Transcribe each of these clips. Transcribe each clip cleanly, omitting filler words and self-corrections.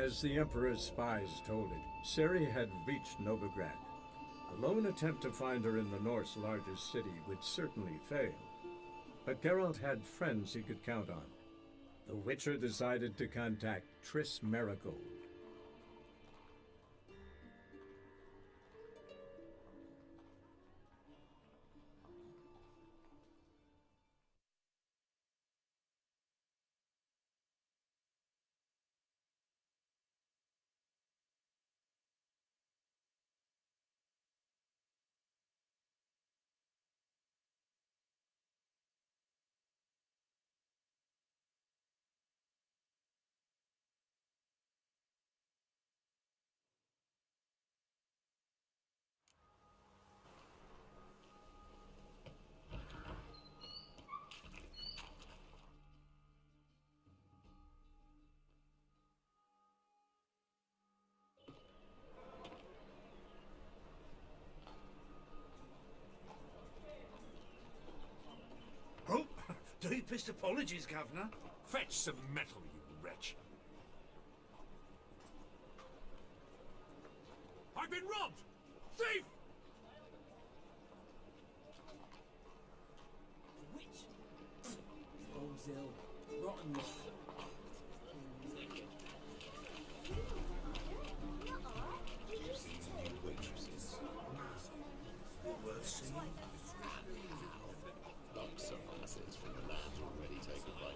As the Emperor's spies told it, Ciri had reached Novigrad. A lone attempt to find her in the North's largest city would certainly fail. But Geralt had friends he could count on. The Witcher decided to contact Triss Merigold. Oh, deepest apologies, Governor. Fetch some metal, you wretch. I've been robbed! Thief! Witch! All's ill. Rottenness. Worth seeing. Like summonses from the land already taken by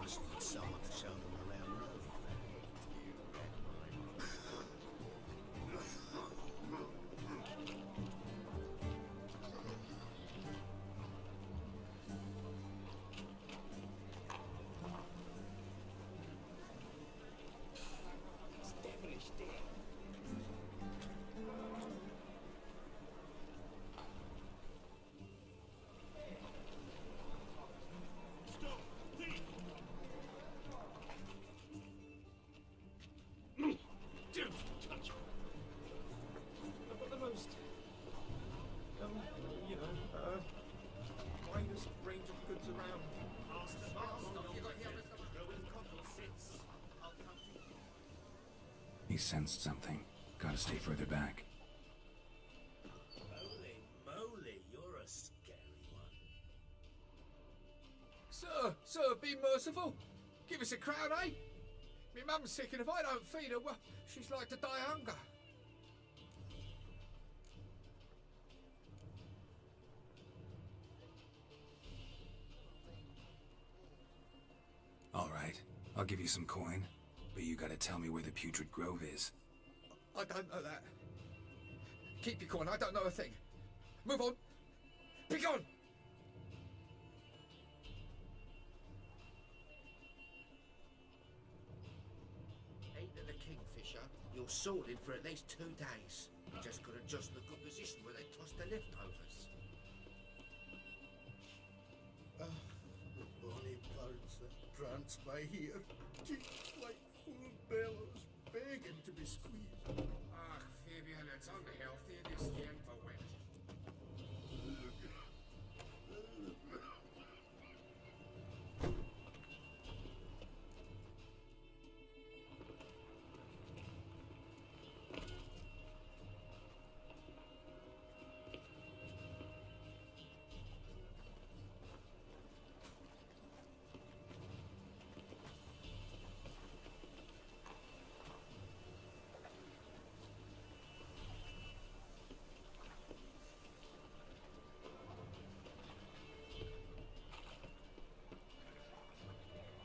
Must need someone to show them around. It's devilish dear. Stop! Thief! Don't touch me! I've got the most, widest range of goods around. He sensed something. Gotta stay further back. Holy moly, you're a scary one. Sir, be merciful. Give us a crown, eh? Me mum's sick, and if I don't feed her, well, she's like to die of hunger. All right, I'll give you some coin, but you gotta tell me where the Putrid Grove is. I don't know that. Keep your coin, I don't know a thing. Move on. Be gone! Ain't it the Kingfisher? You're sorted for at least 2 days. You just gotta adjust the good position where they toss the leftovers. The bonny birds that prance by here, cheeks like full bellows, begging to be squeezed. Ah, Fabian, it's unhealthy this yen for women.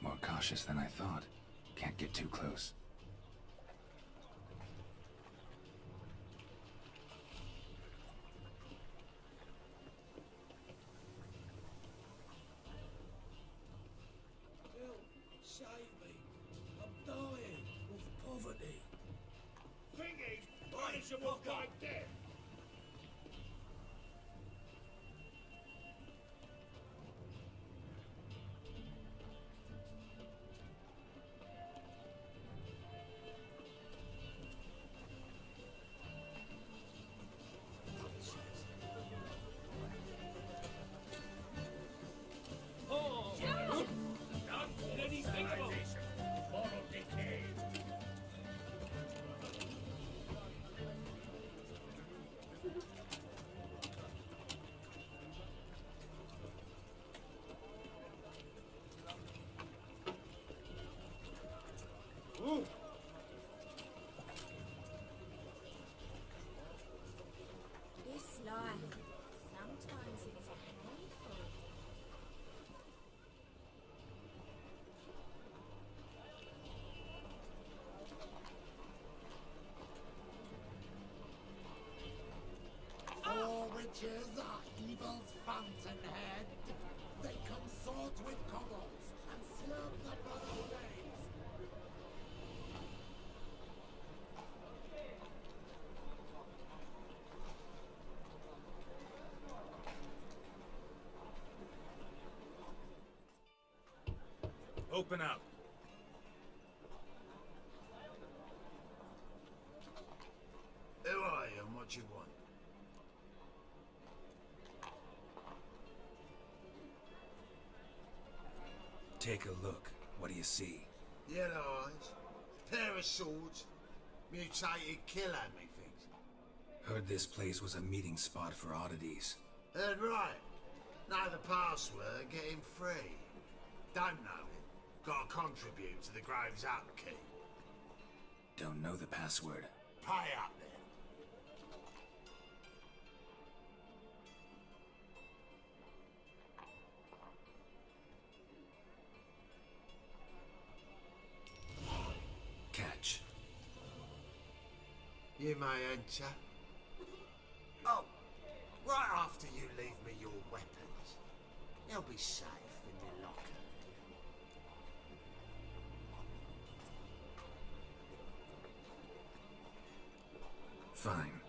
More cautious than I thought. Can't get too close. Help, save me. I'm dying of poverty. Thingy's punishable by death! Open up. Who are you and what do you want? Take a look. What do you see? Yellow eyes, pair of swords, mutated killer, methinks. Heard this place was a meeting spot for oddities. Heard right. Know the password, get him free. Don't know it. Gotta contribute to the Grove's upkeep. Don't know the password. Pay up then. Catch. You may enter. Oh, right after you leave me your weapons. They'll be safe in the locker. Fine.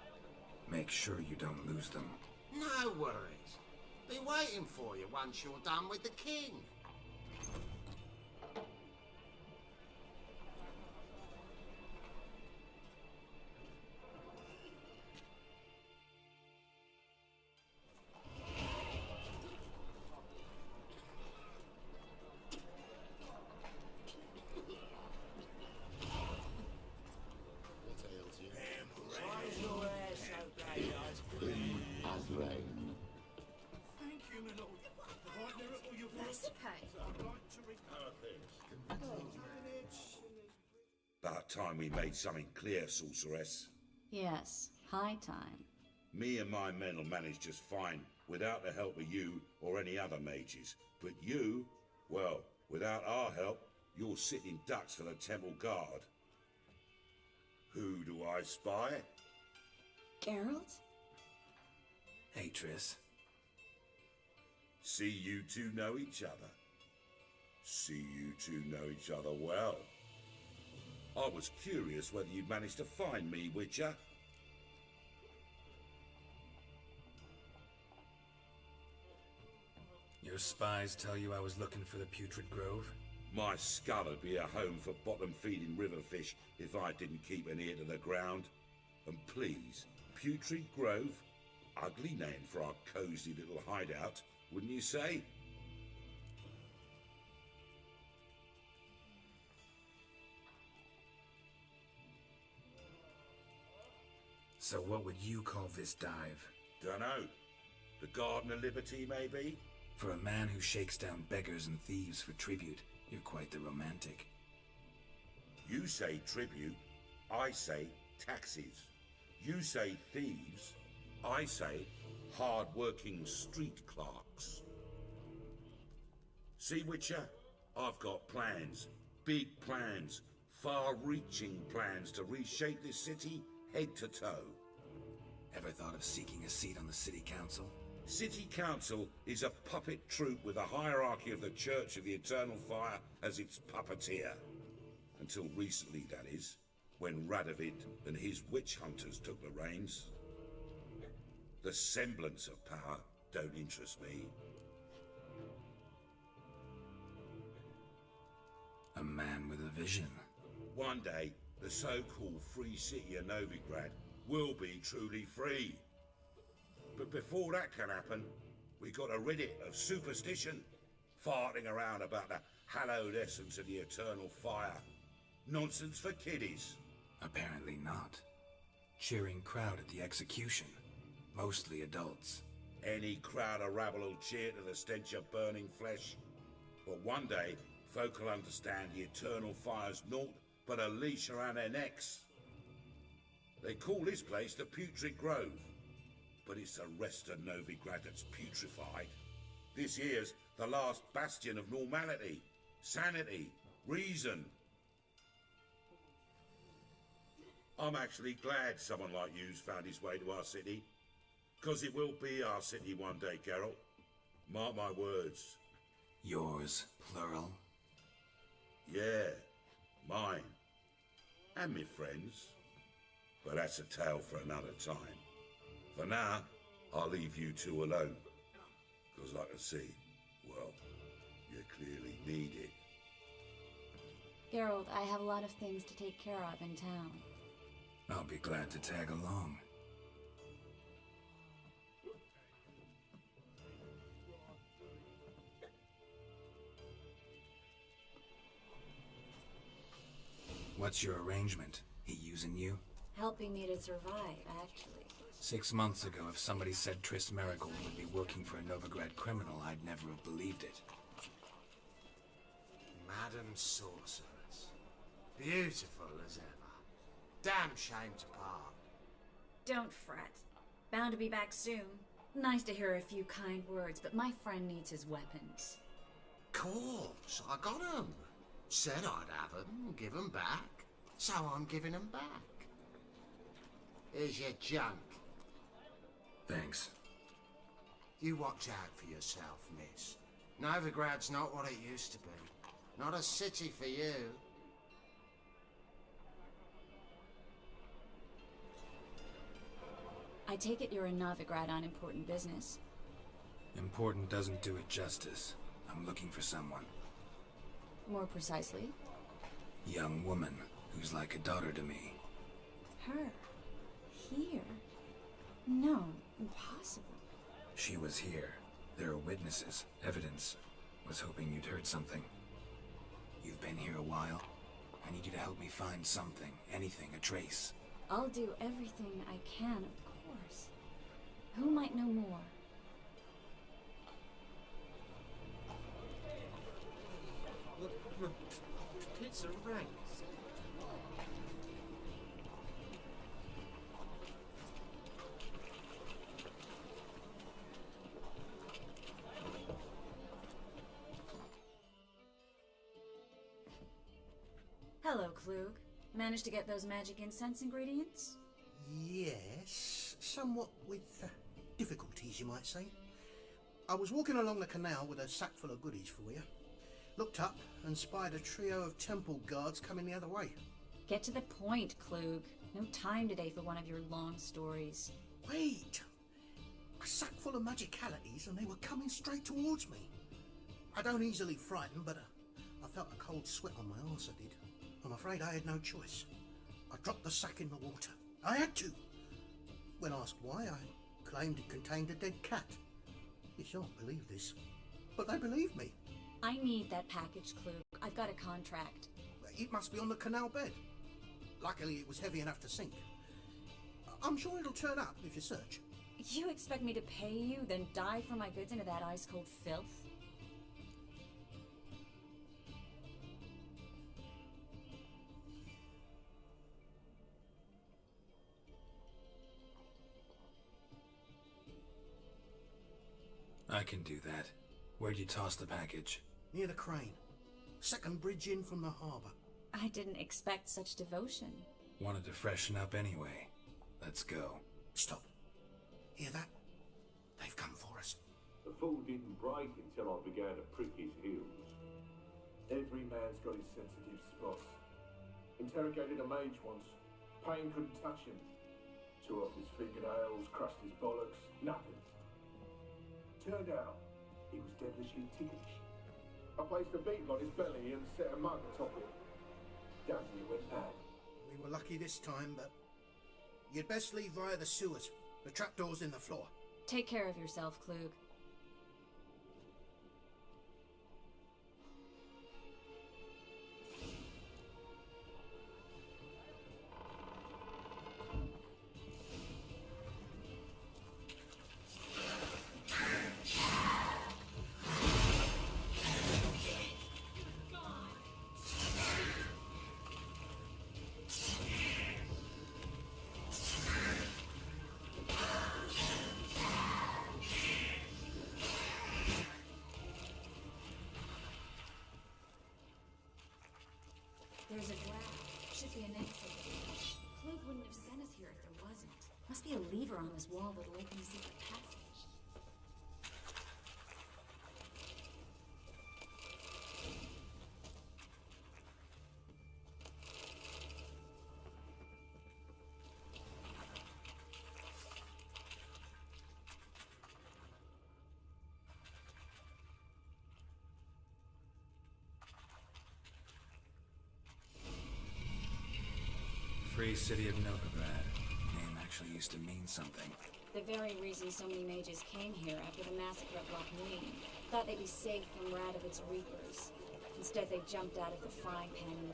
Make sure you don't lose them. No worries. Be waiting for you once you're done with the king. What ails you? Thank you, my lord. Right there at all your Recipe. I'd like to About time we made something clear, sorceress. Yes, high time. Me and my men will manage just fine, without the help of you or any other mages. But you, well, without our help, you're sitting ducks for the temple guard. Who do I spy? Geralt? Hey, Triss. See you two know each other. See you two know each other well. I was curious whether you'd managed to find me, Witcher. Your spies tell you I was looking for the Putrid Grove? My skull would be a home for bottom-feeding river fish if I didn't keep an ear to the ground. And please, Putrid Grove? Ugly name for our cozy little hideout, wouldn't you say? So what would you call this dive? Dunno. The Garden of Liberty, maybe? For a man who shakes down beggars and thieves for tribute, you're quite the romantic. You say tribute, I say taxes. You say thieves, I say hard-working street clerks. See, Witcher? I've got plans. Big plans. Far-reaching plans to reshape this city head to toe. Ever thought of seeking a seat on the city council? City Council is a puppet troupe with a hierarchy of the Church of the Eternal Fire as its puppeteer. Until recently, that is, when Radovid and his witch hunters took the reins. The semblance of power don't interest me. A man with a vision. One day, the so-called free city of Novigrad will be truly free. But before that can happen, we gotta rid it of superstition, farting around about the hallowed essence of the eternal fire. Nonsense for kiddies. Apparently not. Cheering crowd at the execution. Mostly adults. Any crowd of rabble will cheer to the stench of burning flesh. But one day, folk will understand the eternal fire's naught but a leash around their necks. They call this place the Putrid Grove, but it's the rest of Novigrad that's putrefied. This here's the last bastion of normality, sanity, reason. I'm actually glad someone like you's found his way to our city, 'cause it will be our city one day, Geralt. Mark my words. Yours, plural? Yeah, mine. And me friends. But that's a tale for another time. For now, I'll leave you two alone. 'Cause I can see, well, you clearly need it. Geralt, I have a lot of things to take care of in town. I'll be glad to tag along. What's your arrangement? He using you? Helping me to survive, actually. 6 months ago, if somebody said Triss Merigold would be working for a Novigrad criminal, I'd never have believed it. Madam Sorceress. Beautiful as ever. Damn shame to part. Don't fret. Bound to be back soon. Nice to hear a few kind words, but my friend needs his weapons. Course, I got 'em. Said I'd have 'em, give 'em back. So I'm giving 'em back. Here's your junk. Thanks. You watch out for yourself, miss. Novigrad's not what it used to be. Not a city for you. I take it you're in Novigrad on important business. Important doesn't do it justice. I'm looking for someone. More precisely? Young woman who's like a daughter to me. Her? Here? No, impossible. She was here. There are witnesses, evidence. Was hoping you'd heard something. You've been here a while. I need you to help me find something, anything, a trace. I'll do everything I can, of course. Who might know more? The pizza ranks. Hello, Klug. Managed to get those magic incense ingredients? Yes, somewhat with difficulties, you might say. I was walking along the canal with a sack full of goodies for you. Looked up and spied a trio of temple guards coming the other way. Get to the point, Klug. No time today for one of your long stories. Wait! A sack full of magicalities and they were coming straight towards me. I don't easily frighten, but I felt a cold sweat on my arse, I did. I'm afraid I had no choice. I dropped the sack in the water. I had to. When asked why, I claimed it contained a dead cat. You shan't believe this, but they believed me. I need that package, Klug. I've got a contract. It must be on the canal bed. Luckily, it was heavy enough to sink. I'm sure it'll turn up if you search. You expect me to pay you, then dive for my goods into that ice-cold filth? I can do that. Where'd you toss the package? Near the crane. Second bridge in from the harbour. I didn't expect such devotion. Wanted to freshen up anyway. Let's go. Stop. Hear that? They've come for us. The fool didn't break until I began to prick his heels. Every man's got his sensitive spots. Interrogated a mage once. Pain couldn't touch him. Tore off his fingernails, crushed his bollocks, nothing. Turned out, he was devilishly ticklish. I placed a beetle on his belly and set a mug atop it. Dazzle went mad. We were lucky this time, but you'd best leave via the sewers. The trapdoor's in the floor. Take care of yourself, Klug. There's a draft. Should be an exit. Klug wouldn't have sent us here if there wasn't. Must be a lever on this wall that'll open the secret passage. free city of Novigrad. Name actually used to mean something. The very reason so many mages came here after the massacre at Loch Neen. Thought they'd be safe from Radovic's reapers. Instead, they jumped out of the frying pan.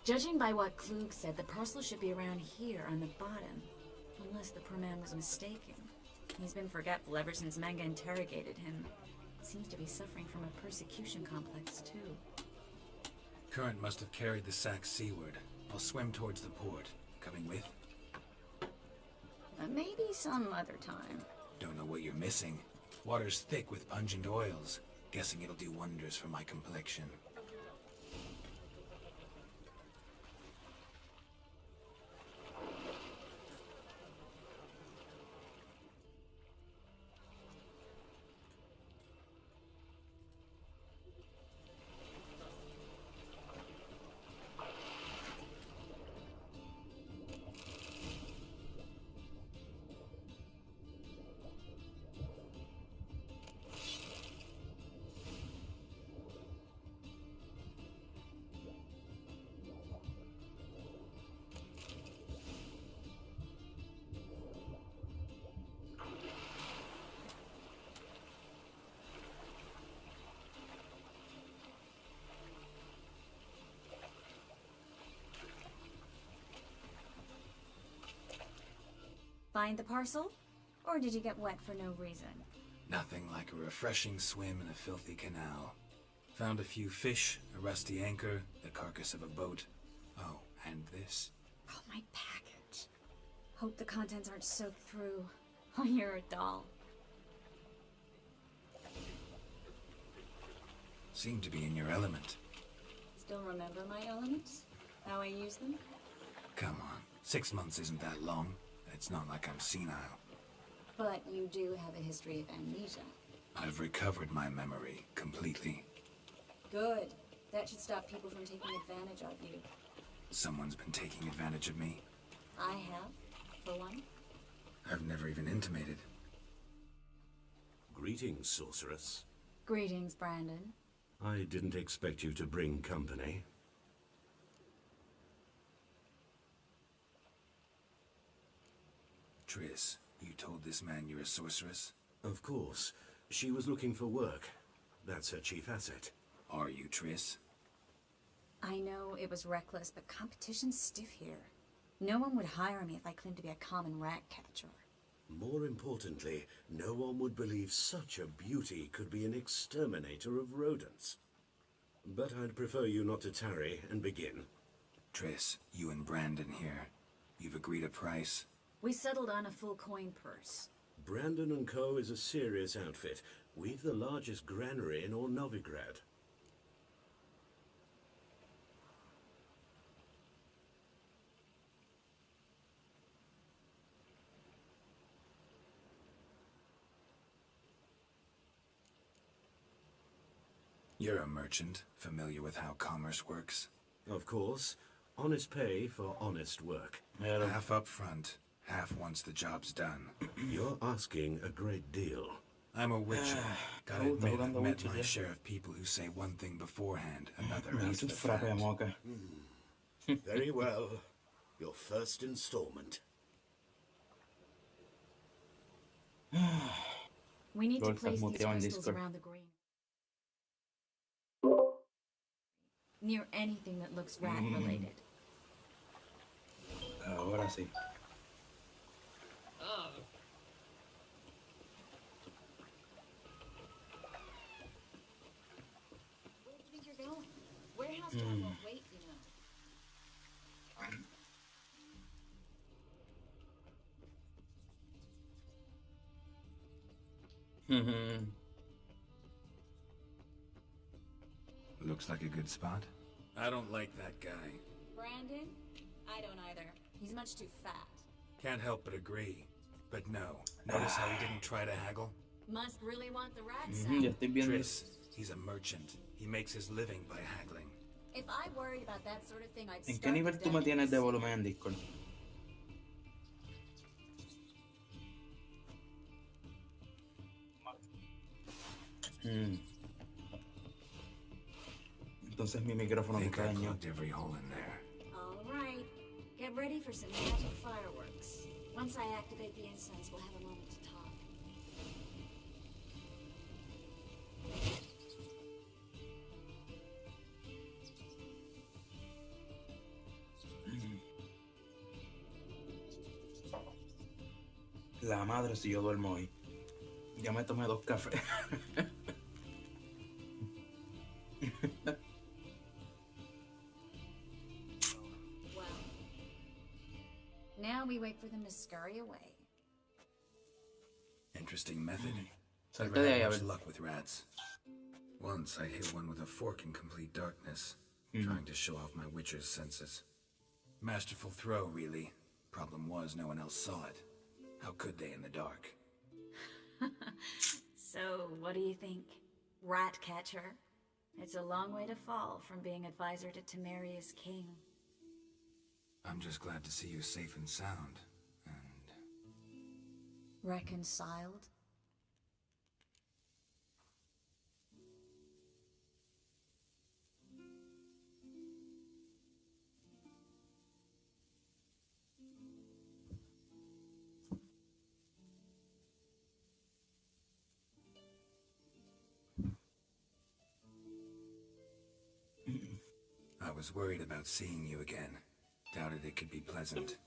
Judging by what Klug said, the parcel should be around here on the bottom. Unless the poor man was mistaken. He's been forgetful ever since Manga interrogated him. Seems to be suffering from a persecution complex, too. Current must have carried the sack seaward. I'll swim towards the port. Coming with? Maybe some other time. Don't know what you're missing. Water's thick with pungent oils. Guessing it'll do wonders for my complexion. Find the parcel? Or did you get wet for no reason? Nothing like a refreshing swim in a filthy canal. Found a few fish, a rusty anchor, the carcass of a boat. Oh, and this. Oh, my package. Hope the contents aren't soaked through. Oh, you're a doll. Seem to be in your element. Still remember my elements? How I use them? Come on, 6 months isn't that long. It's not like I'm senile. But you do have a history of amnesia. I've recovered my memory completely. Good. That should stop people from taking advantage of you. Someone's been taking advantage of me. I have, for one. I've never even intimated. Greetings, sorceress. Greetings, Brandon. I didn't expect you to bring company. Triss, you told this man you're a sorceress? Of course. She was looking for work. That's her chief asset. Are you, Triss? I know it was reckless, but competition's stiff here. No one would hire me if I claimed to be a common rat catcher. More importantly, no one would believe such a beauty could be an exterminator of rodents. But I'd prefer you not to tarry and begin. Triss, you and Brandon here. You've agreed a price? We settled on a full coin purse. Brandon and Co. is a serious outfit. We've the largest granary in all Novigrad. You're a merchant, familiar with how commerce works? Of course. Honest pay for honest work. Half up front, half once the job's done. You're asking a great deal. I'm a witcher. Gotta admit, I've met my share of people who say one thing beforehand, another after the fact. Very well. Your first installment. We need to place these crystals around the green. Near anything that looks rat-related. Ahora sí. Where do you think you're going? Warehouse job won't wait, you know. Looks like a good spot. I don't like that guy. Brandon? I don't either. He's much too fat. Can't help but agree. But no. Notice how he didn't try to haggle? Must really want the rat sound. Ya estoy viendo. Triss, he's a merchant. He makes his living by haggling. If I worried about that sort of thing, I'd ¿En start qué nivel with tú me that. tienes de volumen en Discord? Entonces mi micrófono me Think I cañó. plugged every hole in there. All right. for some magic fireworks. Once I activate the incense, we'll have a moment to talk. La madre si yo duermo hoy. Ya me tomé 2 cafés. Well, now we wait for them to scurry away. Interesting method. Salte de ahí, a Much ver. luck with rats. Once I hit one with a fork in complete darkness, trying to show off my witcher's senses. Masterful throw, really. Problem was, no one else saw it. How could they in the dark? So, what do you think? Rat catcher? It's a long way to fall from being advisor to Temeria's king. I'm just glad to see you safe and sound. Reconciled? I was worried about seeing you again. Doubted it could be pleasant.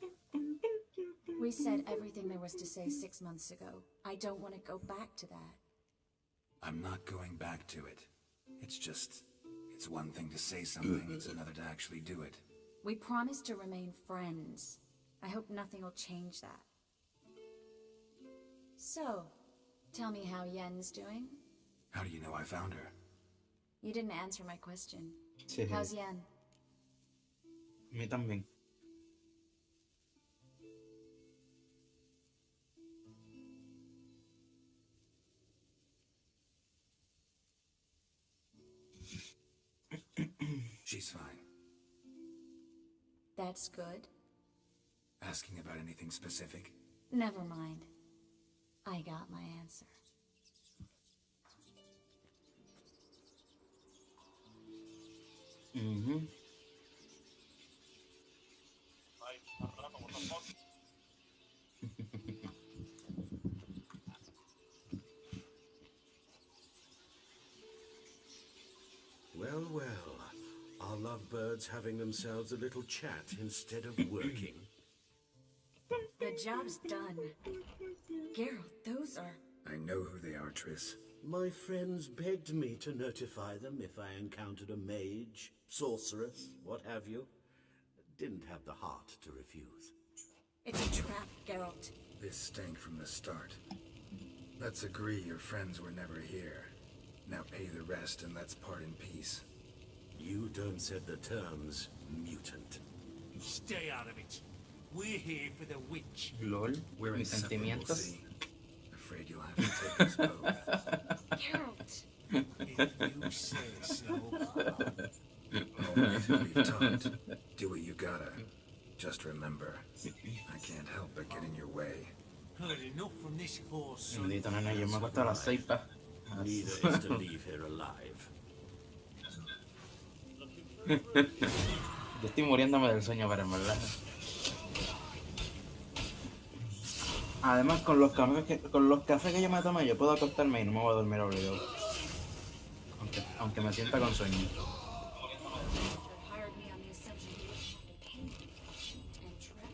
We said everything there was to say 6 months ago. I don't want to go back to that. I'm not going back to it. It's one thing to say something, it's another to actually do it. We promised to remain friends. I hope nothing will change that. So, tell me how Yen's doing? How do you know I found her? You didn't answer my question. Sí. How's Yen? A mí también. She's fine. That's good. Asking about anything specific? Never mind. I got my answer. Well, well. Are lovebirds having themselves a little chat instead of working? The job's done. Geralt, those are... I know who they are, Triss. My friends begged me to notify them if I encountered a mage, sorceress, what have you. Didn't have the heart to refuse. It's a trap, Geralt. This stank from the start. Let's agree your friends were never here. Now pay the rest and let's part in peace. You don't set the terms, mutant. Stay out of it. We're here for the witch. LOL. We're Mis inseparable, sentimientos. see? Afraid you'll have to take us both. Geralt! If you say so. All right, we've talked. Do what you gotta. Just remember, I can't help but get in your way. Heard enough from this horse, son. Bendito nena, yo me acuesto a las 6 pa. Neither is to leave here alive. Yo estoy muriéndome del sueño, pero en verdad. Además, con los cafés que yo me tomé, yo puedo acostarme y no me voy a dormir obligado. Aunque me sienta con sueño. Hired me on the assumption he would pay me and trap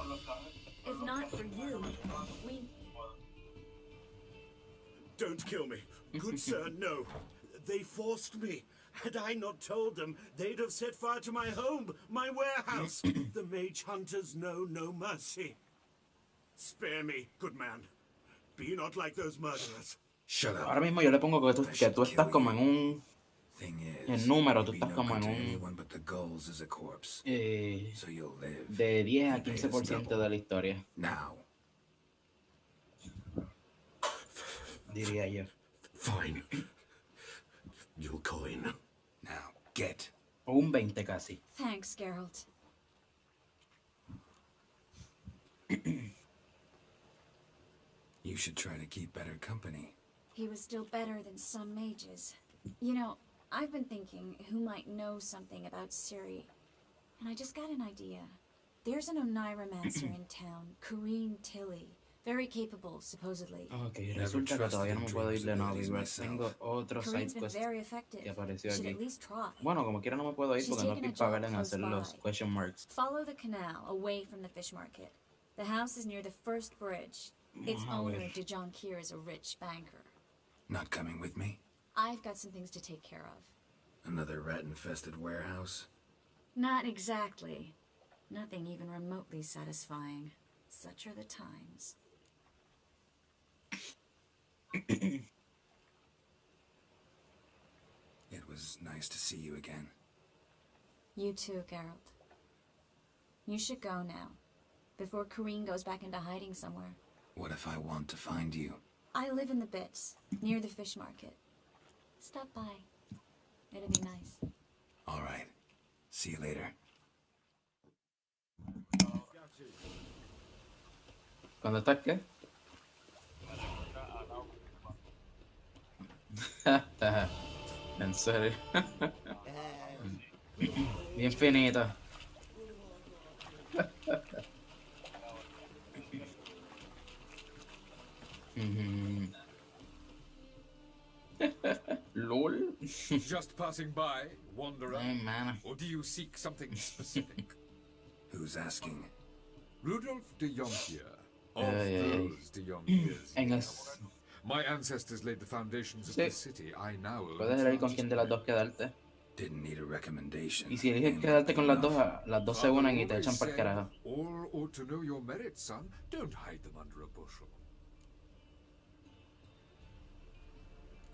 me. If not for you, we... Don't kill me. Good sir, no. They forced me. Had I not told them, they'd have set fire to my home, my warehouse. The mage hunters know no mercy. Spare me, good man. Be not like those murderers. Shut up. Ahora mismo yo le pongo que tú estás como en un... En número, tú estás como en un... de 10 a 15% de la historia. Diría yo. Fine. Your coin. Now, get. O un 20 casi. Thanks, Geralt. You should try to keep better company. He was still better than some mages. You know, I've been thinking who might know something about Ciri, and I just got an idea. There's an Oneiromancer in town, Kareen Tilly. Very capable, supposedly. Ok, resulta que todavía no me puedo ir de Novigrad. Tengo otro side Kareen's been quest very effective. que apareció You should aquí. at least try. Bueno, como quiera no me puedo ir She's porque no taken a estoy job pagando en close hacer los by. question marks. Follow the canal away from the fish market. The house is near the first bridge. Its Vamos a owner, ver. Dejon Kier, is a rich banker. Not coming with me? I've got some things to take care of. Another rat-infested warehouse? Not exactly. Nothing even remotely satisfying. Such are the times. It was nice to see you again. You too, Geralt. You should go now, before Kareen goes back into hiding somewhere. What if I want to find you? I live in the Bits, near the fish market. Stop by. It'd be nice. All right. See you later. ¿Cuándo estás qué? En serio. Bien finito. LOL. Just passing by, wanderer? Ay, mano. Or do you seek something specific? Who's asking? Rudolf de Jonkier, of Ay, ay, ay. those de Jonkiers. En es... My ancestors laid the foundations of Sí. the city. I now own Puedes its elegir con largest quién de las dos quedarte. Didn't need a recommendation. Y si eliges quedarte con las dos se unen y te echan para el carajo. All ought to know your merits, son. Don't hide them under a bushel.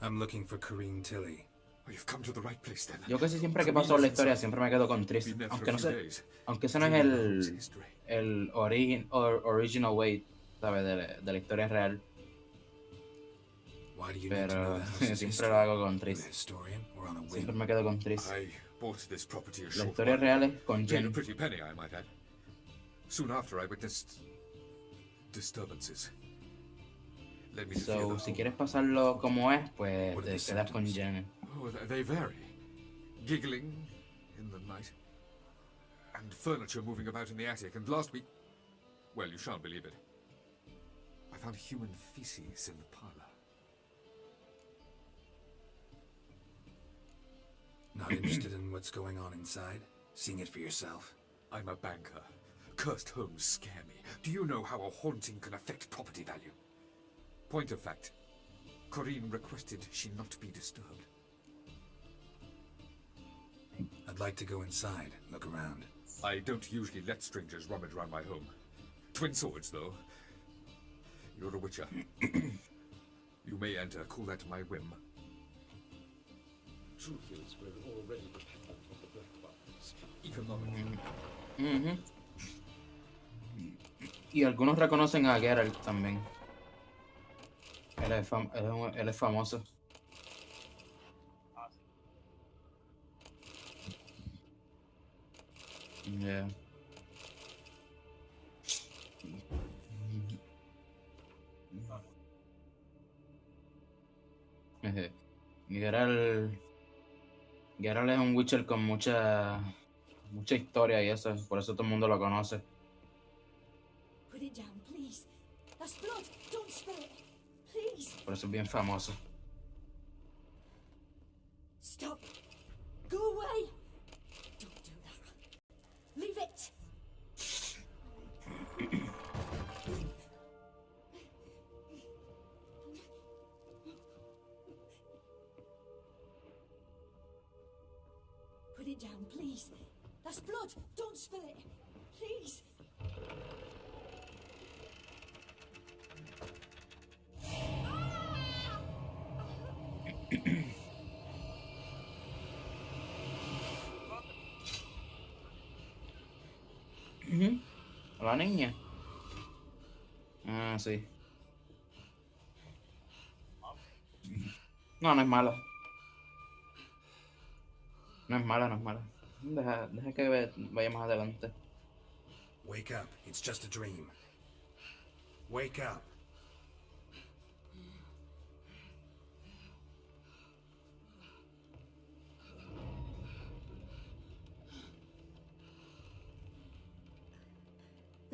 I'm looking for Kareen Tilly. Oh, you've come to the right place then. Yo casi siempre que paso la historia siempre me quedo con Tris. Aunque no sé, aunque ese no es el original way, ¿sabes? De la historia real. Why do you need to know Pero the house's siempre history? lo hago con With a Tris. historian or on a whim? Siempre me quedo con Tris. I bought this property a La short historia while real ago. es con Paid a Jen. pretty penny, I might add. Soon after, I witnessed disturbances. Led me to fear So, the si home. quieres pasarlo como es, pues What te are the quedas con symptoms? Jen. Oh, they vary. Giggling in the night, and furniture moving about in the attic. And last week, well, you shan't believe it, I found human feces in the parlor. Not interested in what's going on inside? Seeing it for yourself? I'm a banker. Cursed homes scare me. Do you know how a haunting can affect property value? Point of fact, Corrine requested she not be disturbed. I'd like to go inside, look around. I don't usually let strangers rummage around my home. Twin swords, though. You're a witcher. You may enter, call that my whim. Truth is, we're already dependent on the black bars. Economically. Y algunos reconocen a Geralt también. Él es famoso. Yeah. Geralt es un Witcher con mucha historia y eso, por eso todo el mundo lo conoce. Put it down, please. That's blood. Don't spill it. Please. Por eso es bien famoso. Stop. Go away. Don't do that. Leave it. Put it down, please. That's blood. Don't spill it. Please. La niña. Ah, sí. No, no es mala. No es mala, no es mala. Deja que vaya más adelante. Wake up, it's just a dream. Wake up.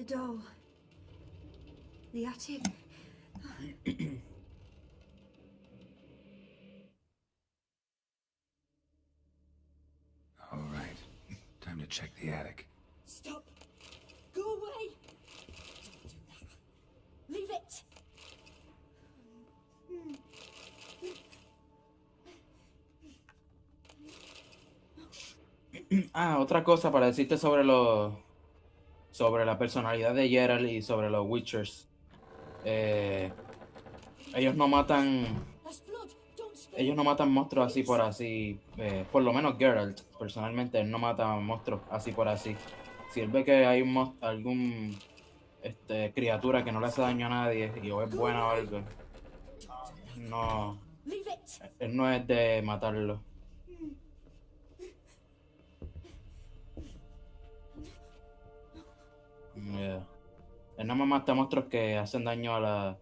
The doll. The attic. All right. Time to check the attic. Stop. Go away. Don't do that. Leave it. Otra cosa para decirte sobre la personalidad de Geralt y sobre los Witchers. Ellos no matan monstruos así por así. Por lo menos Geralt, personalmente, él no mata monstruos así por así. Si él ve que hay algún criatura que no le hace daño a nadie y o es buena o algo, no, él no es de matarlo. Yeah. Él nada más mata monstruos que hacen daño a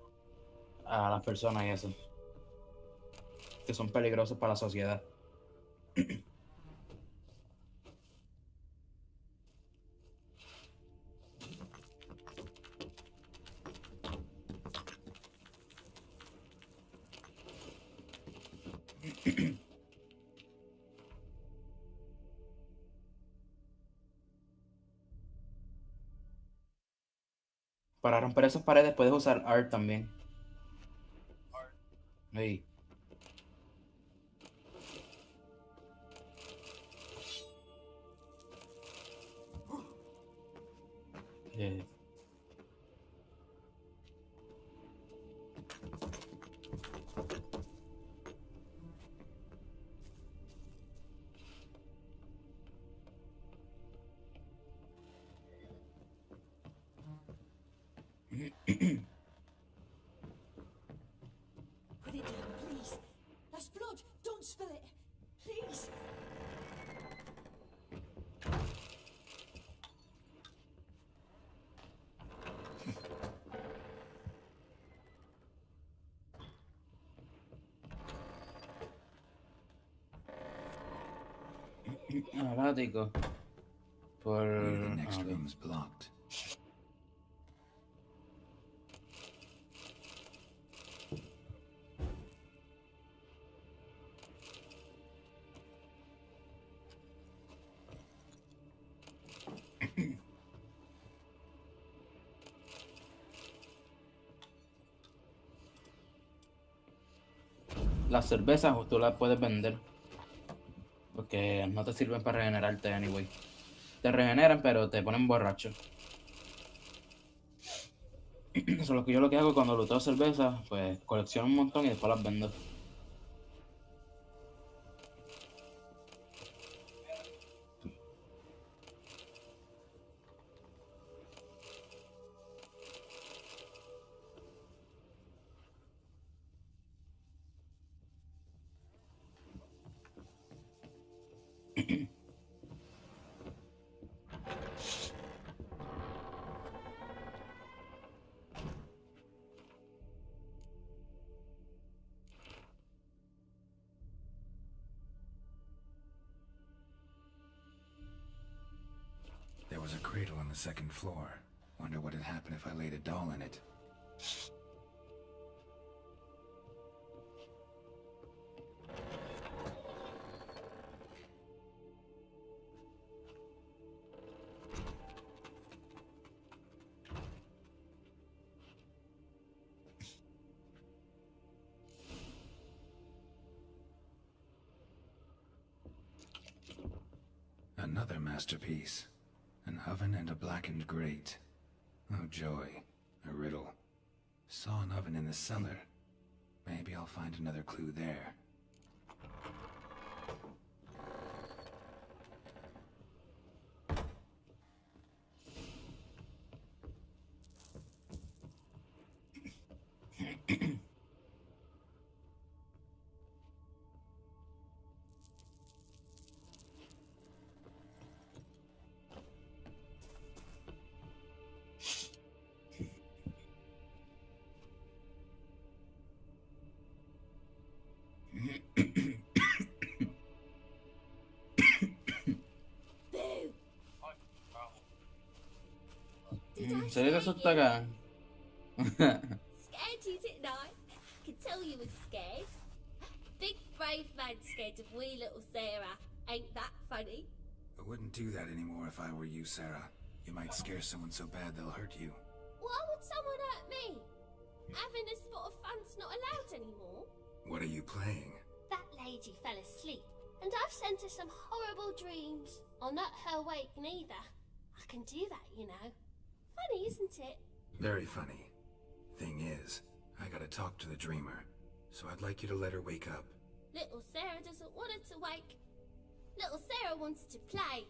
las personas y eso, que son peligrosos para la sociedad. Para romper esas paredes puedes usar art también. Ahí. Yeah. Put it down, please. That's blood. Don't spill it. Please. Alático. Por... The next room's blocked. Las cervezas tú las puedes vender. Porque no te sirven para regenerarte anyway. Te regeneran, pero te ponen borracho. Eso es lo que yo lo que hago cuando looteo cervezas, pues colecciono un montón y después las vendo. There was a cradle on the second floor. Wonder what had happened if I laid a doll in it. Another masterpiece. An oven and a blackened grate. Oh joy. A riddle. Saw an oven in the cellar. Maybe I'll find another clue there. ¿En serio te asusta acá? Scared you, didn't I? I could tell you was scared. Big brave man scared of wee little Sarah. Ain't that funny? I wouldn't do that anymore if I were you, Sarah. You might scare someone so bad they'll hurt you. Why would someone hurt me? Having a spot of fun's not allowed anymore. What are you playing? That lady fell asleep, and I've sent her some horrible dreams. I'll not her wake neither. I can do that, you know. Funny, isn't it? Very funny. Thing is, I gotta talk to the dreamer, so I'd like you to let her wake up. Little Sarah doesn't want her to wake. Little Sarah wants to play.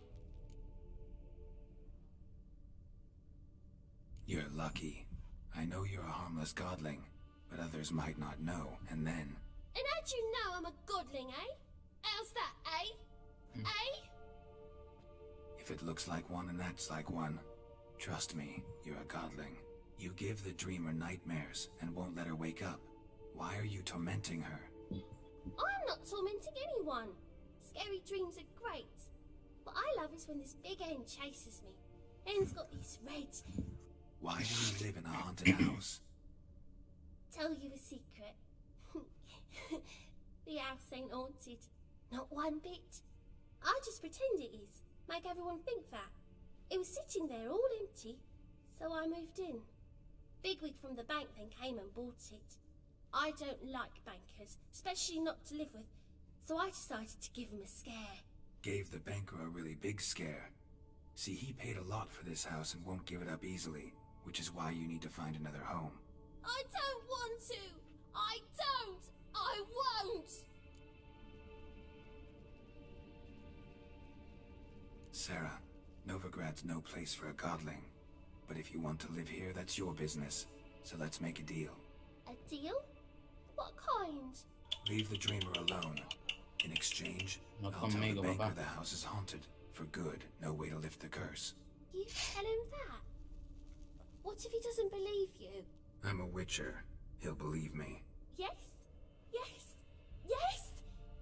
You're lucky. I know you're a harmless godling, but others might not know, and then... And how'd you know I'm a godling, eh? How's that, eh? Eh? If it looks like one and acts like one, trust me, you're a godling. You give the dreamer nightmares and won't let her wake up. Why are you tormenting her? I'm not tormenting anyone. Scary dreams are great. What I love is when this big hen chases me. Hen's got these red... Why do you live in a haunted house? Tell you a secret. The house ain't haunted. Not one bit. I just pretend it is. Make everyone think that. It was sitting there all empty, so I moved in. Bigwig from the bank then came and bought it. I don't like bankers, especially not to live with, so I decided to give him a scare. Gave the banker a really big scare. See, he paid a lot for this house and won't give it up easily, which is why you need to find another home. I don't want to! I don't! I won't! Sarah, Novigrad's no place for a godling. But if you want to live here, that's your business. So let's make a deal. A deal? What kind? Leave the dreamer alone. In exchange, No I'll tell the conmigo, banker papá. the house is haunted. For good, no way to lift the curse. You tell him that? What if he doesn't believe you? I'm a witcher. He'll believe me. Yes? Yes? Yes!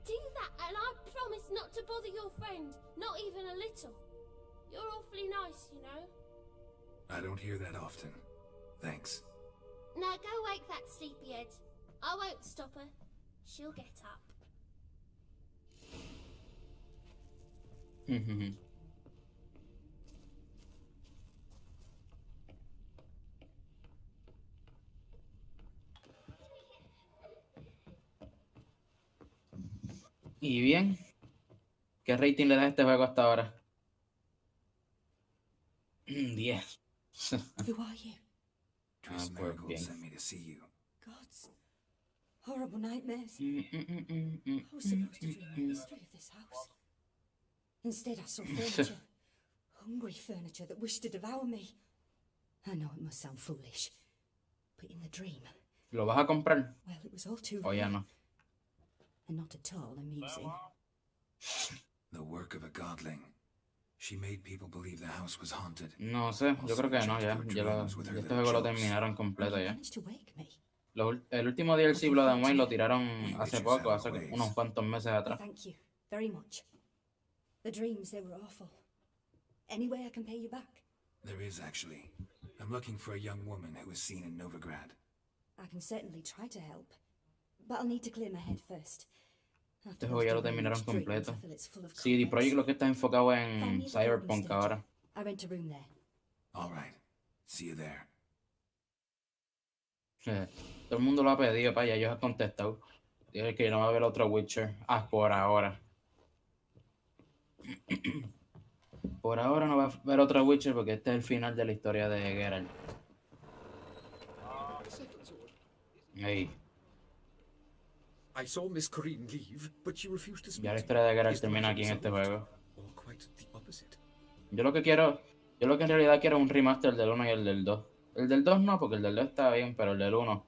Do that and I promise not to bother your friend. Not even a little. You're awfully nice, you know. I don't hear that often. Thanks. Now go wake that sleepyhead. I won't stop her. She'll get up. Y bien, ¿qué rating le das a este juego hasta ahora? 10. Who are you? Tris pues Marigold bien. sent me to see you. Gods. Horrible nightmares. I was supposed to dream the history of this house. Instead, I saw furniture. Hungry furniture that wished to devour me. I know it must sound foolish, but in the dream, ¿Lo vas a comprar? well, it was all too O ya real no. and not at all amusing. The work of a godling. She made people believe the house was haunted. No sé, yo creo que no, ya. Ya este juego lo terminaron completo ya. Managed to wake me. El último DLC Blood and Wine lo tiraron hace poco, hace unos cuantos meses Oh, atrás. thank you very much. The dreams, they were awful. Any way I can pay you back? There is, actually. I'm looking for a young woman who was seen in Novigrad. I can certainly try to help, but I'll need to clear my head first. Este juego ya lo terminaron completo. CD Projekt lo que está enfocado en Cyberpunk ahora. I rent a room there. All right. See you there. Todo el mundo lo ha pedido, ya ellos han contestado. Dice que no va a haber otro Witcher. Por ahora. Por ahora no va a haber otro Witcher porque este es el final de la historia de Geralt. Ey. I saw Miss Corinne leave, but she refused to speak. Ya la historia de Geralt termina aquí en este juego. Or quite the opposite. Yo lo que en realidad quiero es un remaster del 1 y el del 2. El del 2 no, porque el del 2 está bien, pero el del 1.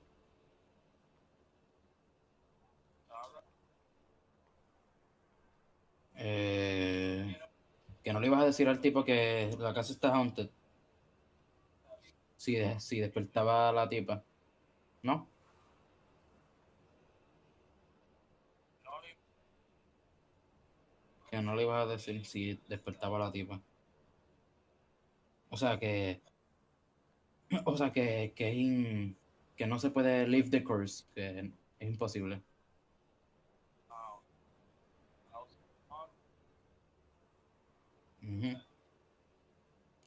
Que no le ibas a decir al tipo que la casa está haunted. Si despertaba a la tipa. ¿No? Que no le ibas a decir si despertaba a la tipa. O sea que O sea, que no se puede leave the course, que es imposible.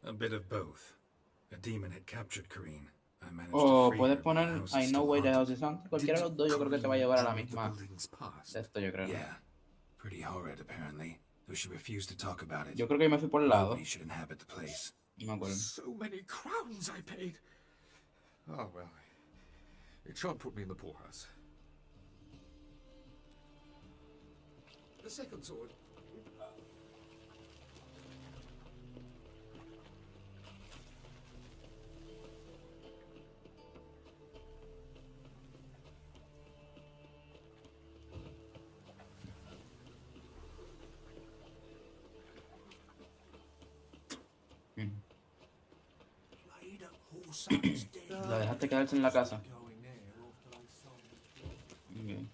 A bit of both. A demon had captured Kareen. I managed to O free puedes her, but the poner house I is know still way the haunted. house is haunted. Cualquiera de los dos yo creo que te va a llevar a la misma. De esto yo creo. Yeah. Pretty horrid, apparently. Though she refused to talk about it. Yo creo que yo me fui por el lado. Nobody should inhabit the place. No me acuerdo. So many crowns I paid. Oh, well. It shan't put me in the poorhouse. The second sword. La dejaste quedarse en la casa. Okay.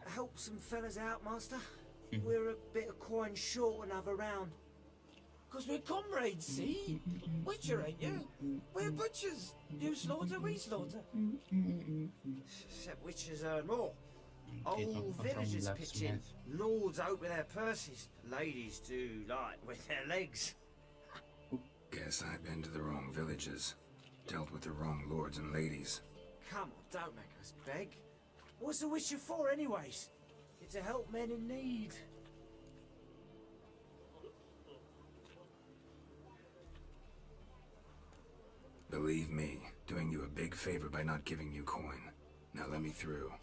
Help some fellas out, Master. We're a bit of coin short another round. Because we're comrades, see? Witcher, ain't you? We're butchers. You slaughter, we slaughter. Except witchers earn more. Old villagers pitch in. Lords open their purses. Ladies do like with their legs. Guess I've been to the wrong villages. Dealt with the wrong lords and ladies. Come on, don't make us beg. What's a witcher for, anyways? It's to help men in need. Believe me, doing you a big favor by not giving you coin. Now let me through.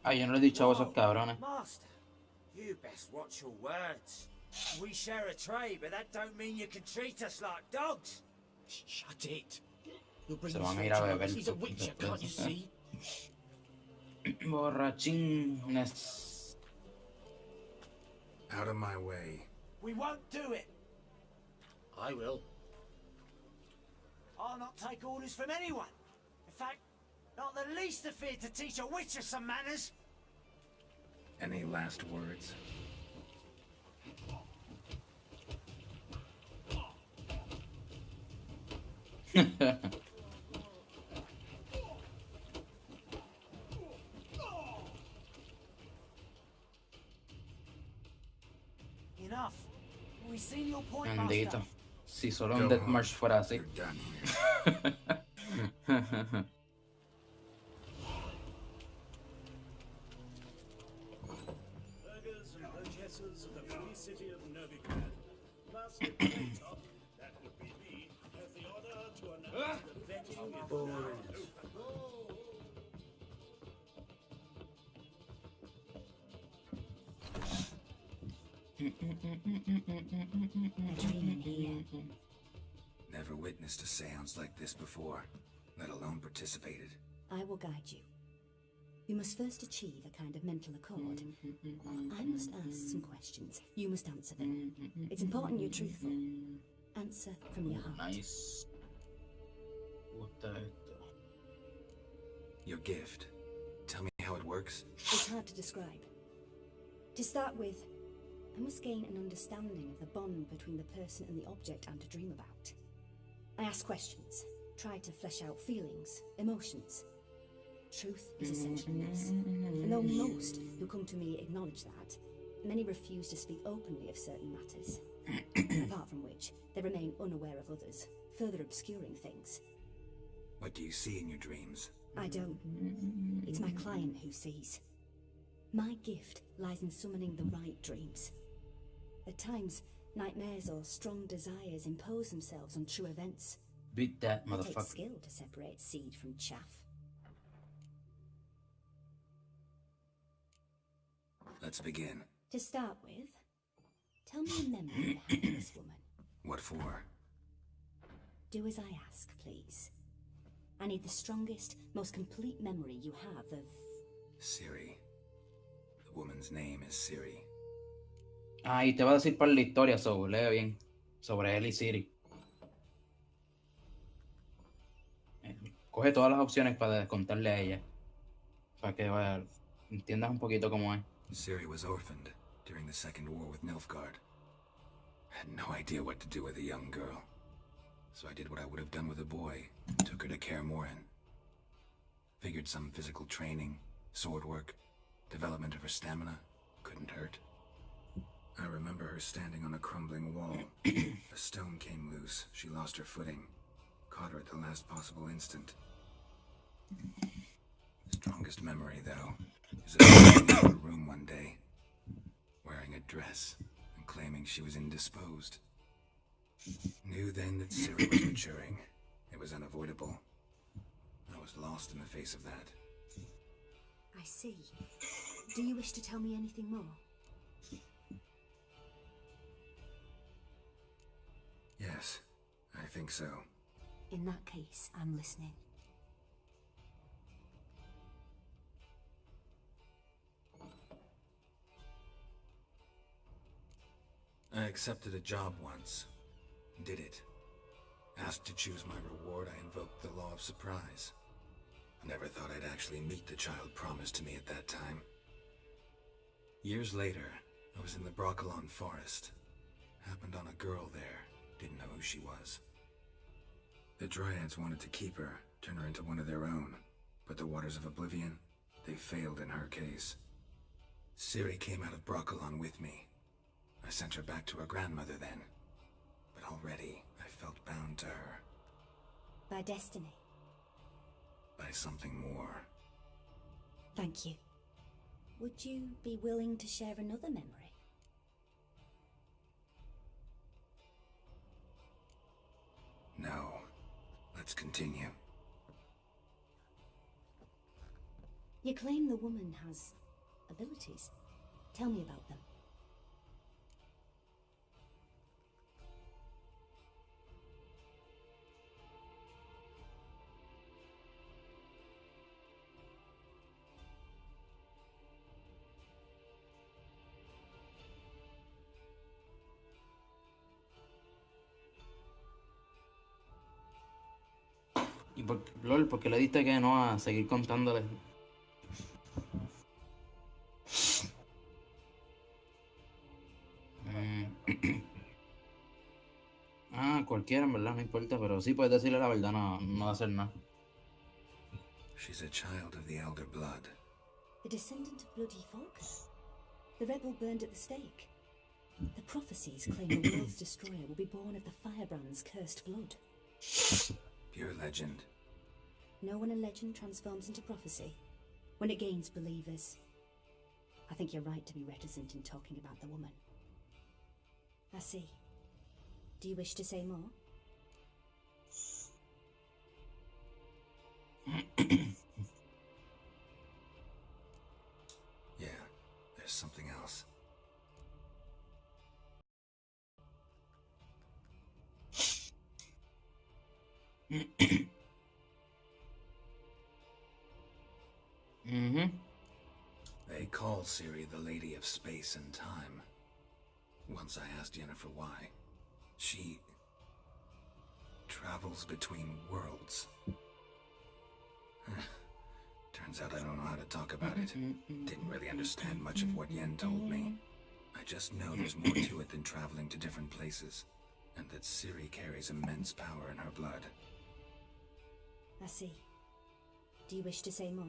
Ay, yo no le he dicho a esos cabrones. Master, you best watch your words. We share a trade, but that don't mean you can treat us like dogs. Shut it. You'll bring Se this van a ir a fellow beber. He's a witcher, can't you see? Borrachines. Out of my way. We won't do it. I will. I'll not take orders from anyone. In fact, not the least afeard to teach a witcher some manners. Any last words? Enough. We've seen your point, Bendito. Master. Si solo un Death March fuera así. Burghers and burgesses of the free city of Novigrad, plus at the top, that would be me, have the honor to announce the betting is now open. Never witnessed a seance like this before, let alone participated. I will guide you. You must first achieve a kind of mental accord. I must ask some questions. You must answer them. It's important you're truthful. Answer from your heart. Nice. Gusta esto. Your gift. Tell me how it works. It's hard to describe. To start with, I must gain an understanding of the bond between the person and the object I'm to dream about. I ask questions, try to flesh out feelings, emotions. Truth is essential in this. And though most who come to me acknowledge that, many refuse to speak openly of certain matters. Apart from which, they remain unaware of others, further obscuring things. What do you see in your dreams? I don't. It's my client who sees. My gift lies in summoning the right dreams. At times, nightmares or strong desires impose themselves on true events. Beat that It takes motherfucker. skill to separate seed from chaff. Let's begin. To start with, tell me a memory you had of this woman. What for? Do as I ask, please. I need the strongest, most complete memory you have of... Siri. The woman's name is Siri. Ah, y te va a decir para la historia sobre, lee bien. Sobre él y Siri. coge todas las opciones para descontarle a ella. Para que entiendas un poquito cómo es. Ciri was orphaned during the Second War with Nilfgaard. Had no idea what to do with a young girl. So I did what I would have done with a boy, took her to Kaer Morhen. Figured some physical training, sword work, development of her stamina couldn't hurt. I remember her standing on a crumbling wall. A stone came loose, she lost her footing. Caught her at the last possible instant. Strongest memory, though, is of her in her room one day, wearing a dress and claiming she was indisposed. Knew then that Ciri was maturing. It was unavoidable. I was lost in the face of that. I see. Do you wish to tell me anything more? Yes, I think so. In that case, I'm listening. I accepted a job once. Did it. Asked to choose my reward, I invoked the law of surprise. Never thought I'd actually meet the child promised to me at that time. Years later, I was in the Broccolon forest. Happened on a girl there. Didn't know who she was. The Dryads wanted to keep her, turn her into one of their own. But the Waters of Oblivion, they failed in her case. Ciri came out of Broccolon with me. I sent her back to her grandmother then. But already, I felt bound to her. By destiny. By something more. Thank you. Would you be willing to share another memory? No. Let's continue. You claim the woman has abilities. Tell me about them. Y LOL, ¿por qué le diste que no a seguir contándole? Cualquiera, en verdad, no importa, pero sí puedes decirle la verdad, no va a hacer nada. She's a child of the Elder Blood. The descendant of bloody Falcon. The rebel burned at the stake. The prophecies claim the world's destroyer will be born of the Firebrand's cursed blood. Pure legend. Know when a legend transforms into prophecy? When it gains believers. I think you're right to be reticent in talking about the woman. I see. Do you wish to say more? Yeah, there's something else. They call Ciri the Lady of Space and Time. Once I asked Yennefer why. She travels between worlds. Turns out I don't know how to talk about it. Didn't really understand much of what Yen told me. I just know there's more to it than traveling to different places, and that Ciri carries immense power in her blood. I see. Do you wish to say more?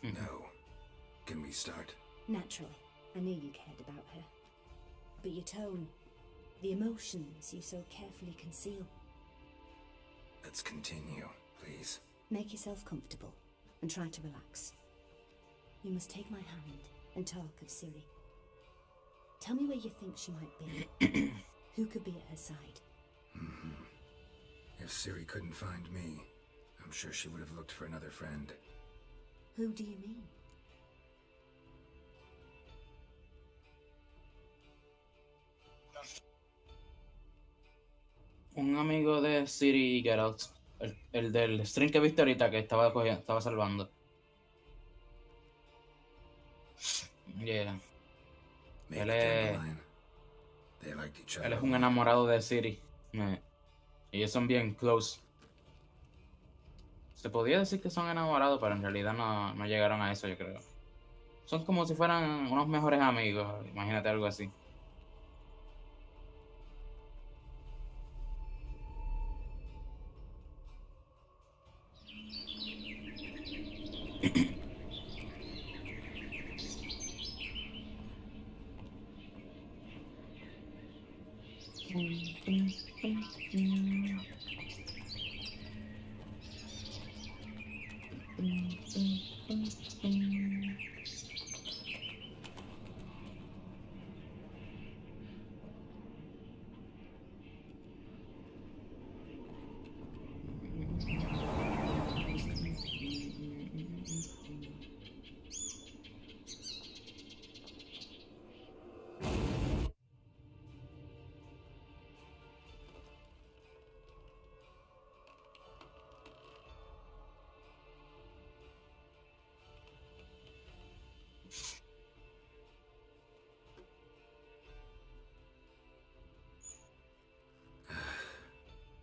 No. Can we start? Naturally. I knew you cared about her. But your tone, the emotions you so carefully conceal. Let's continue, please. Make yourself comfortable and try to relax. You must take my hand and talk of Ciri. Tell me where you think she might be. Who could be at her side? If Ciri couldn't find me, I'm sure she would have looked for another friend. Who do you mean? Un amigo de Ciri y Geralt. El del stream que viste ahorita que estaba salvando. Yeah. Él es un enamorado de Ciri. Ellos son bien close. Se podría decir que son enamorados, pero en realidad no llegaron a eso, yo creo. Son como si fueran unos mejores amigos, imagínate algo así.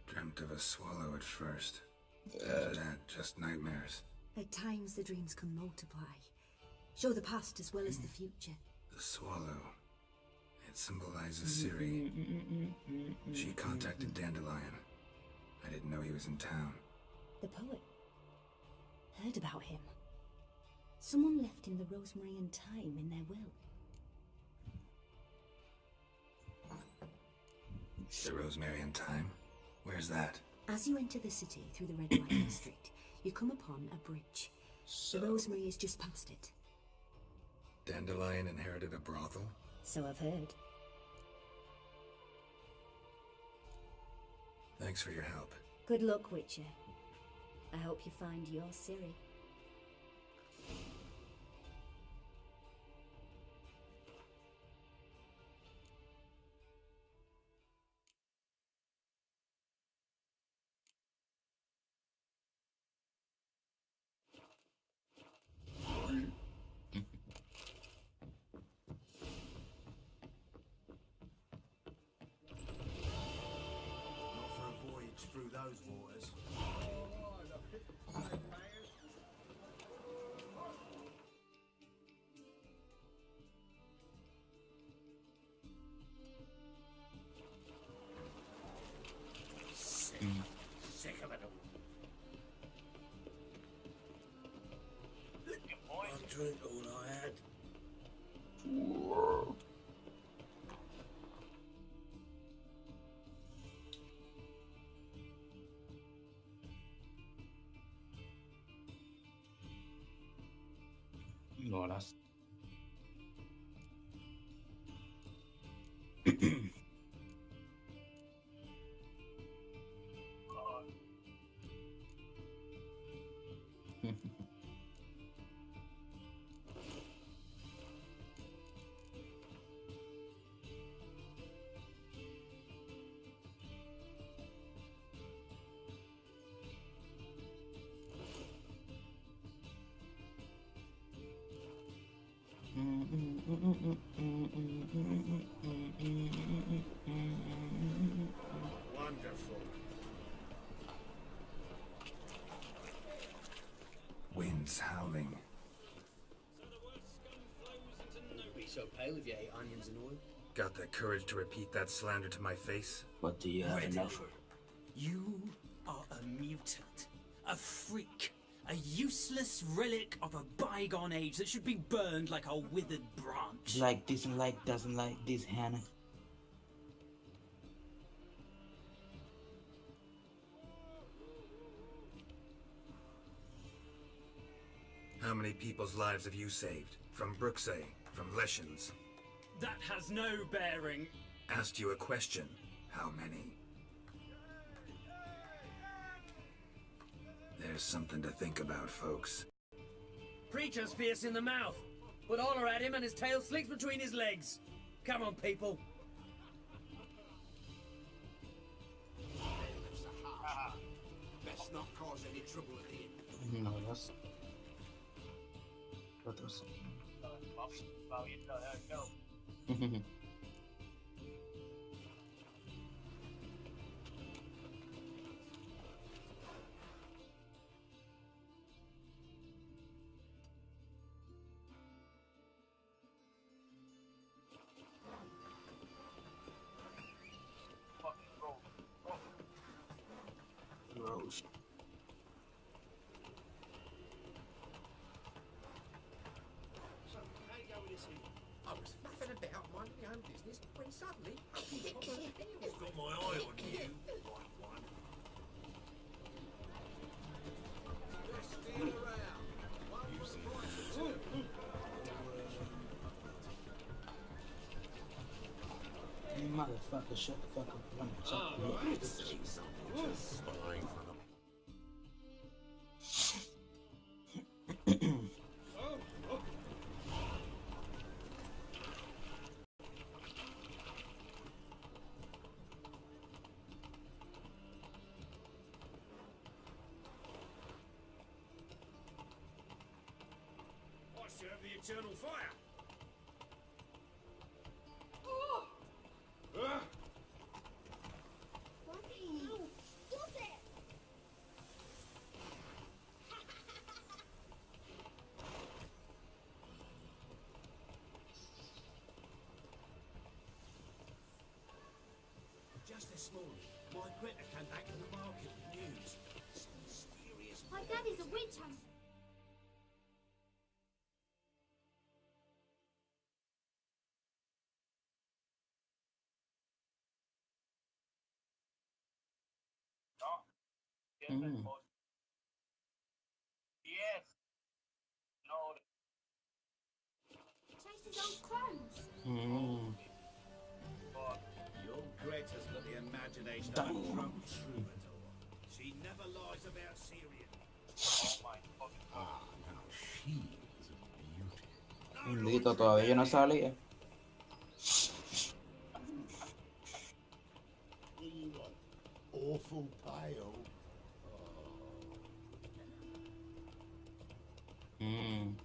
Dreamt of a swallow at first. After that, just nightmares. At times, the dreams can multiply, show the past as well as the future. The swallow. It symbolizes Ciri. She contacted Dandelion. I didn't know he was in town. The poet heard about him. Someone left him the rosemary and thyme in their will. The rosemary and thyme? Where's that? As you enter the city through the red light district, you come upon a bridge. The rosemary is just past it. Dandelion inherited a brothel? So I've heard. Thanks for your help. Good luck, Witcher. I hope you find your Ciri. Not for a voyage through those waters. Sick of it all. I drank all I had. Horas. Wonderful. Winds howling. Wouldn't be so pale if you ate onions and oil. Got the courage to repeat that slander to my face? What do you have in offer? You are a mutant, a freak, a useless relic of a bygone age that should be burned like a withered branch. Like, dislike, doesn't like this, Hannah. How many people's lives have you saved? From Brooksay, from Leshens? That has no bearing. Asked you a question. How many? There's something to think about, folks. Preacher's fierce in the mouth, but holler at him and his tail slicks between his legs. Come on, people. Best not cause any trouble at the inn. No, that's... Otros. closed. So, how you going this evening? I was faffing about minding my own business when suddenly I've got my eye on you, right one. Let's steal around. One for the price of two. Motherfucker, shut the fuck up. Just spying for them. I serve the eternal fire. Stop it! Just this morning, my critter came back from the market with news. Some mysterious... My daddy's a witch hunter. Yes. No. Chases old crones. Your Greta's got the imagination of a drunk troubadour. She never lies about Syrian. Oh my fucking God. Ah, now she is a beauty. Bendito, todavía no salía. What do you want? Awful pale. Mm.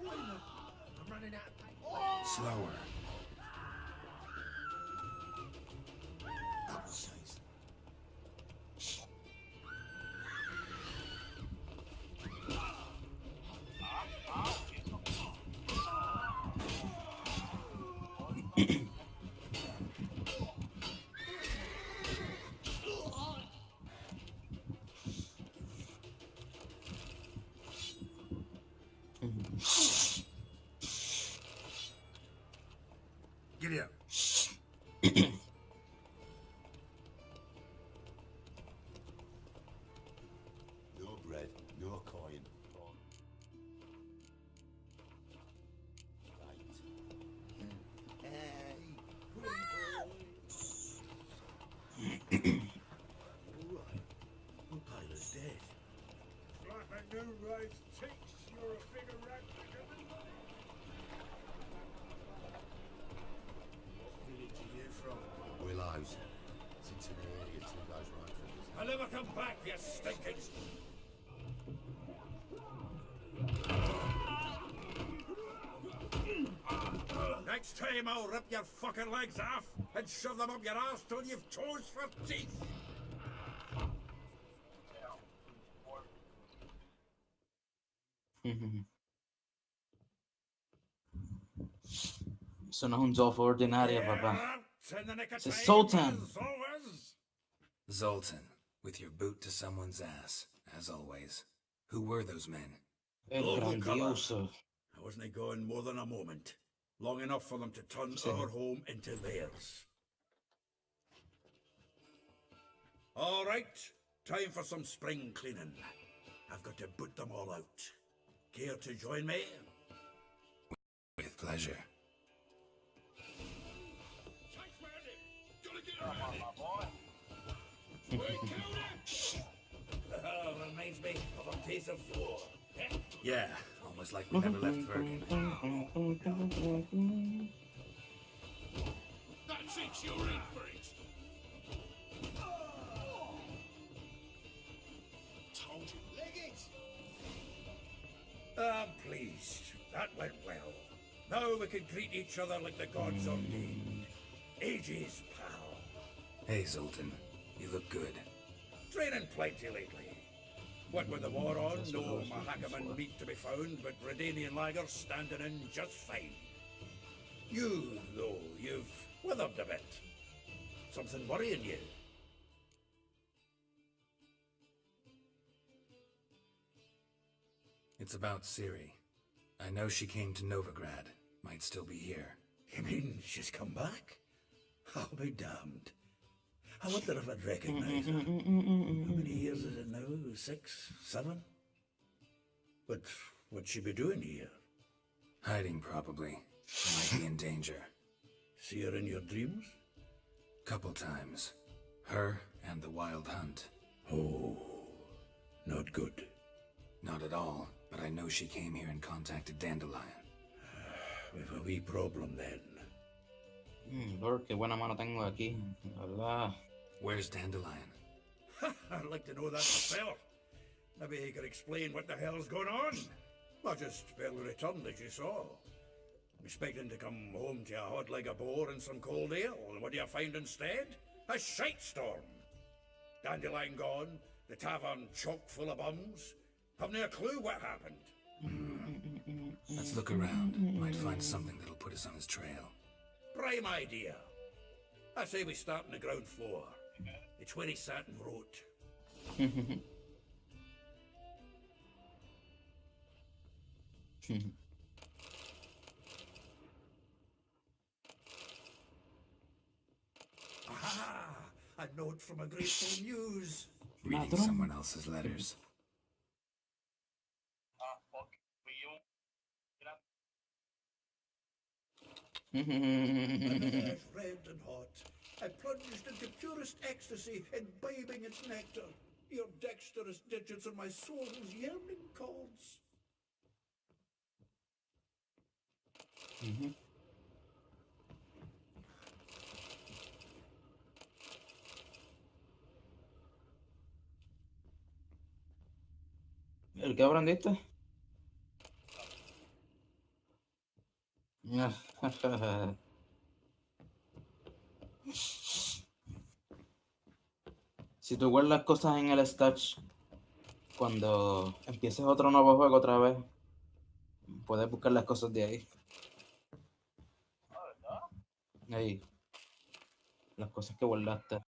I'm running out of paper. Slower. Double size. Giddy up. No bread, no coin. Right. Hey, pretty boy. Alright. Well, Paler's dead. Like a new race ticks, you're a figure rat bigger than life. What village are you from? Willows. Sits in the area, two goes right for this. I'll never come back, you stinking... Next time I'll rip your fucking legs off and shove them up your ass till you've toes for teeth. Eso no es un Zolf ordinario, papá. It's a Sultan. Zoltan, with your boot to someone's ass, as always. Who were those men? El grandioso. I wasn't gone more than a moment. Long enough for them to turn our home into theirs. All right, time for some spring cleaning. I've got to boot them all out. Care to join me? With pleasure. Reminds me of a piece of war. Yeah, almost like we never left Bergen. That's it, you're in for it. Told you, leg it. I'm pleased. That went well. Now we can greet each other like the gods ordained. Ages, pal. Hey, Zoltan, you look good. Training plenty lately. What with the war on, no Mahakaman meat to be found, but Redanian lagers standing in just fine. You, though, you've withered a bit. Something worrying you? It's about Ciri. I know she came to Novigrad. Might still be here. You mean she's come back? I'll be damned. I wonder if I'd recognize her. How many years is it now? 6, 7? But what'd she be doing here? Hiding, probably. Might be in danger. See her in your dreams? Couple times. Her and the Wild Hunt. Oh, not good. Not at all, but I know she came here and contacted Dandelion. We've a wee problem then. Lord, qué buena mano tengo aquí, ¿verdad? Where's Dandelion? I'd like to know that myself. Maybe he could explain what the hell's going on. I just barely returned, as you saw. Expecting to come home to a hod like a boar and some cold ale, and what do you find instead? A shite storm. Dandelion gone, the tavern chock full of bums. Haven't a clue what happened. Let's look around. Might find something that'll put us on his trail. Prime idea. I say we start on the ground floor. It's where he sat and wrote. Aha! A note from a grateful muse. Reading someone else's letters. Red and hot, I plunged into purest ecstasy, imbibing its nectar. Your dexterous digits on my soul's yearning chords. ¿El qué aprendiste? Si tú guardas cosas en el stash, cuando empieces otro nuevo juego otra vez, puedes buscar las cosas de ahí. Ahí. Las cosas que guardaste.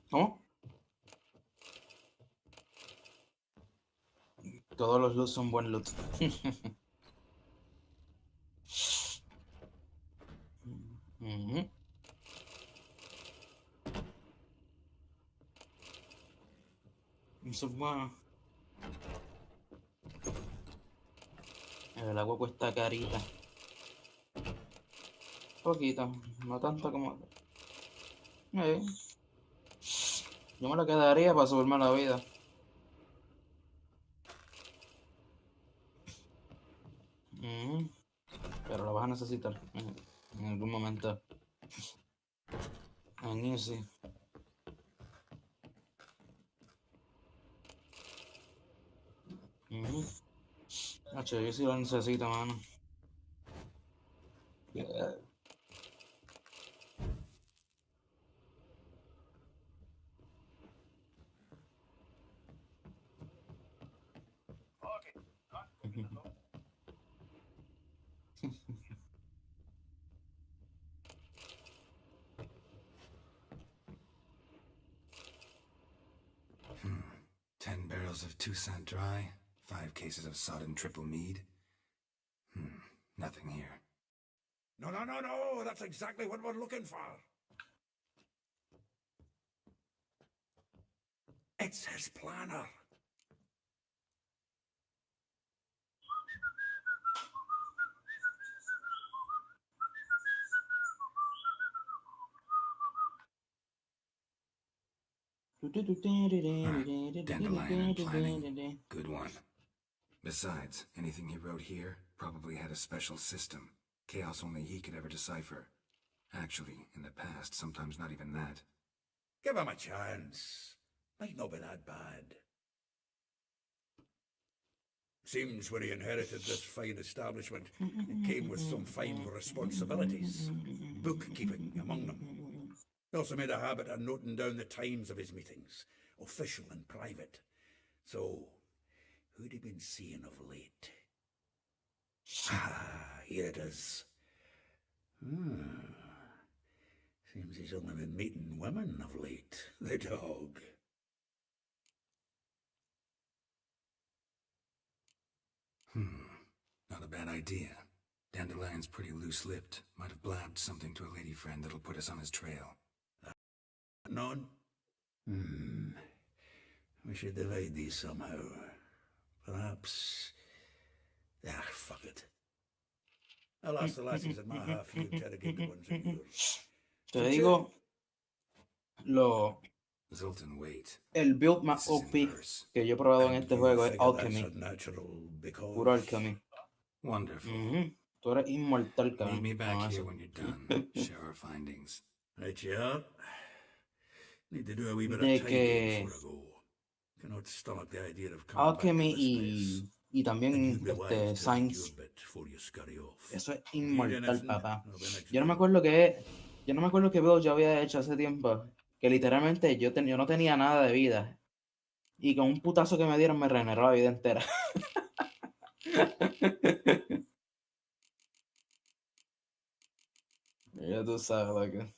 ¿Cómo? Todos los loot son buen loot. Eso es bueno. El agua cuesta carita. Poquito, no tanto como... Yo me la quedaría para subirme la vida. Pero la vas a necesitar en algún momento. En easy. Nacho, yo sí lo necesito, mano. Yeah. Hmm. 10 barrels of 2-cent dry, 5 cases of sodden triple mead. Nothing here. No, that's exactly what we're looking for. It's his planner. Dandelion and planning. Good one. Besides, anything he wrote here probably had a special system. Chaos only he could ever decipher. Actually, in the past, sometimes not even that. Give him a chance. Might not be that bad. Seems when he inherited this fine establishment, it came with some fine responsibilities, bookkeeping among them. He also made a habit of noting down the times of his meetings, official and private. So, who'd he been seeing of late? Ah, here it is. Seems he's only been meeting women of late, the dog. Not a bad idea. Dandelion's pretty loose-lipped. Might have blabbed something to a lady friend that'll put us on his trail. None? We should divide these somehow. Perhaps... Ah, fuck it. I'll ask the lassies in my half, you interrogate the ones in yours. Te digo, Zoltan, wait. el build más OP que yo he probado en este juego es Alchemy. Puro Alchemy. Wonderful. Tú eres inmortal, cabrón. Meet me back con here eso. when you're done. Share our findings. Right, yeah. Need to do a wee bit De of que tidying before I go. Cannot stomach the idea of coming Alchemy back to this place. y también You'd be wise to read Science. your bit before you scurry off. Eso es Need inmortal, anything? papá. I'll be next Yo no me door. acuerdo yo no me acuerdo qué build yo había hecho hace tiempo. Que literalmente yo no tenía nada de vida. Y con un putazo que me dieron me regeneró la vida entera. Ya tú sabes lo que.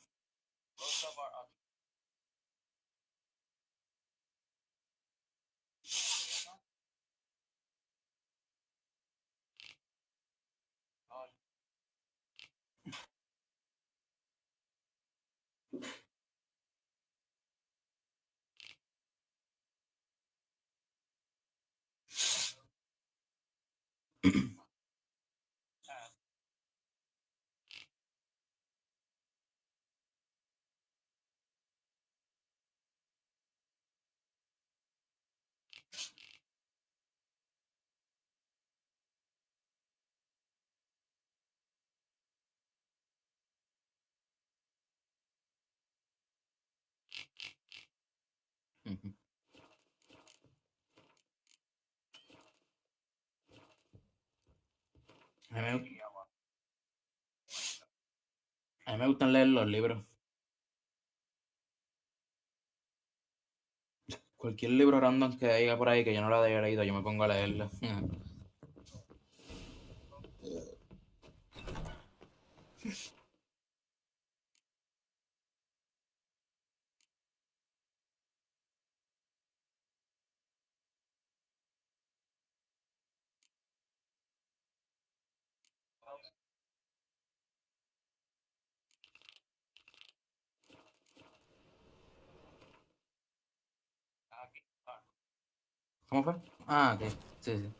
Ujú. A mí me gustan leer los libros. Cualquier libro random que haya por ahí que yo no lo haya leído, yo me pongo a leerlo. ¿Cómo fue? Ah, ok. Sí, sí.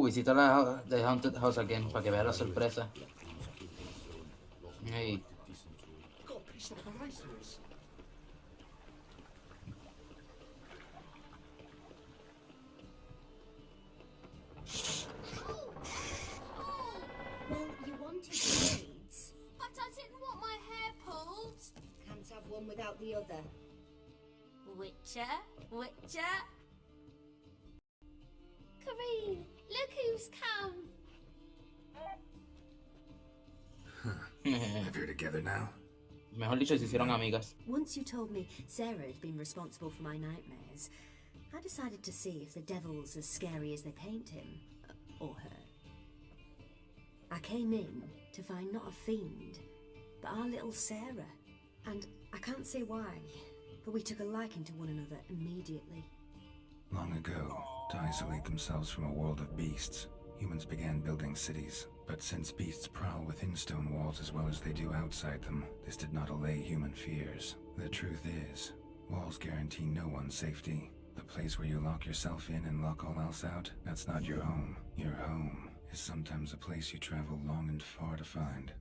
Visita la The Haunted House again para que vea la sorpresa. Hey. Got a piece of the license. Well, you wanted braids. But I didn't want my hair pulled. Can't have one without the other. Witcher, Witcher. Kareen, look who's come. If you're together now. Mejor dicho, se hicieron amigas. Once you told me Sarah had been responsible for my nightmares, I decided to see if the devil's as scary as they paint him. Or her. I came in to find not a fiend, but our little Sarah. And I can't say why, but we took a liking to one another immediately. Long ago, to isolate themselves from a world of beasts, humans began building cities. But since beasts prowl within stone walls as well as they do outside them, this did not allay human fears. The truth is, walls guarantee no one's safety. The place where you lock yourself in and lock all else out, that's not your home. Your home is sometimes a place you travel long and far to find.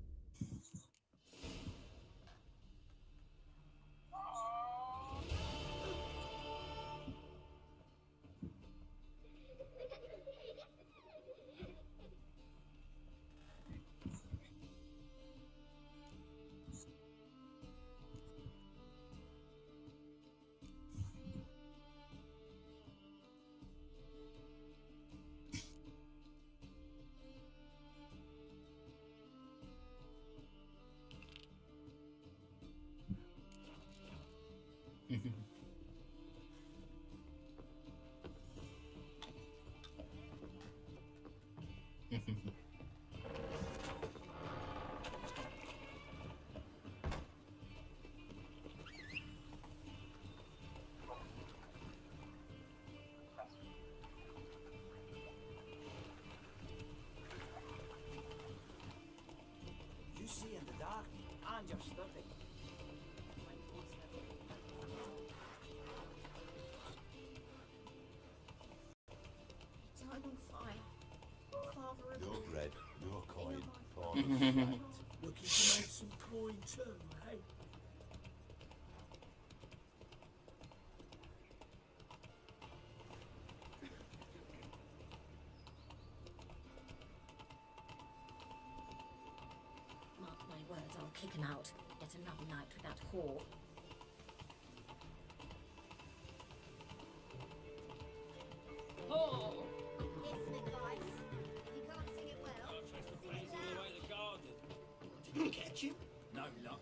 You see in the dark, and you're study. Time on fire. Father of Your bread, your coin, Looking to make some coin too, eh? Mark my words, I'll kick him out. Get another night with that whore. Oh! Here's some advice. You can't sing it well. Sing it loud. Did you catch him? No luck.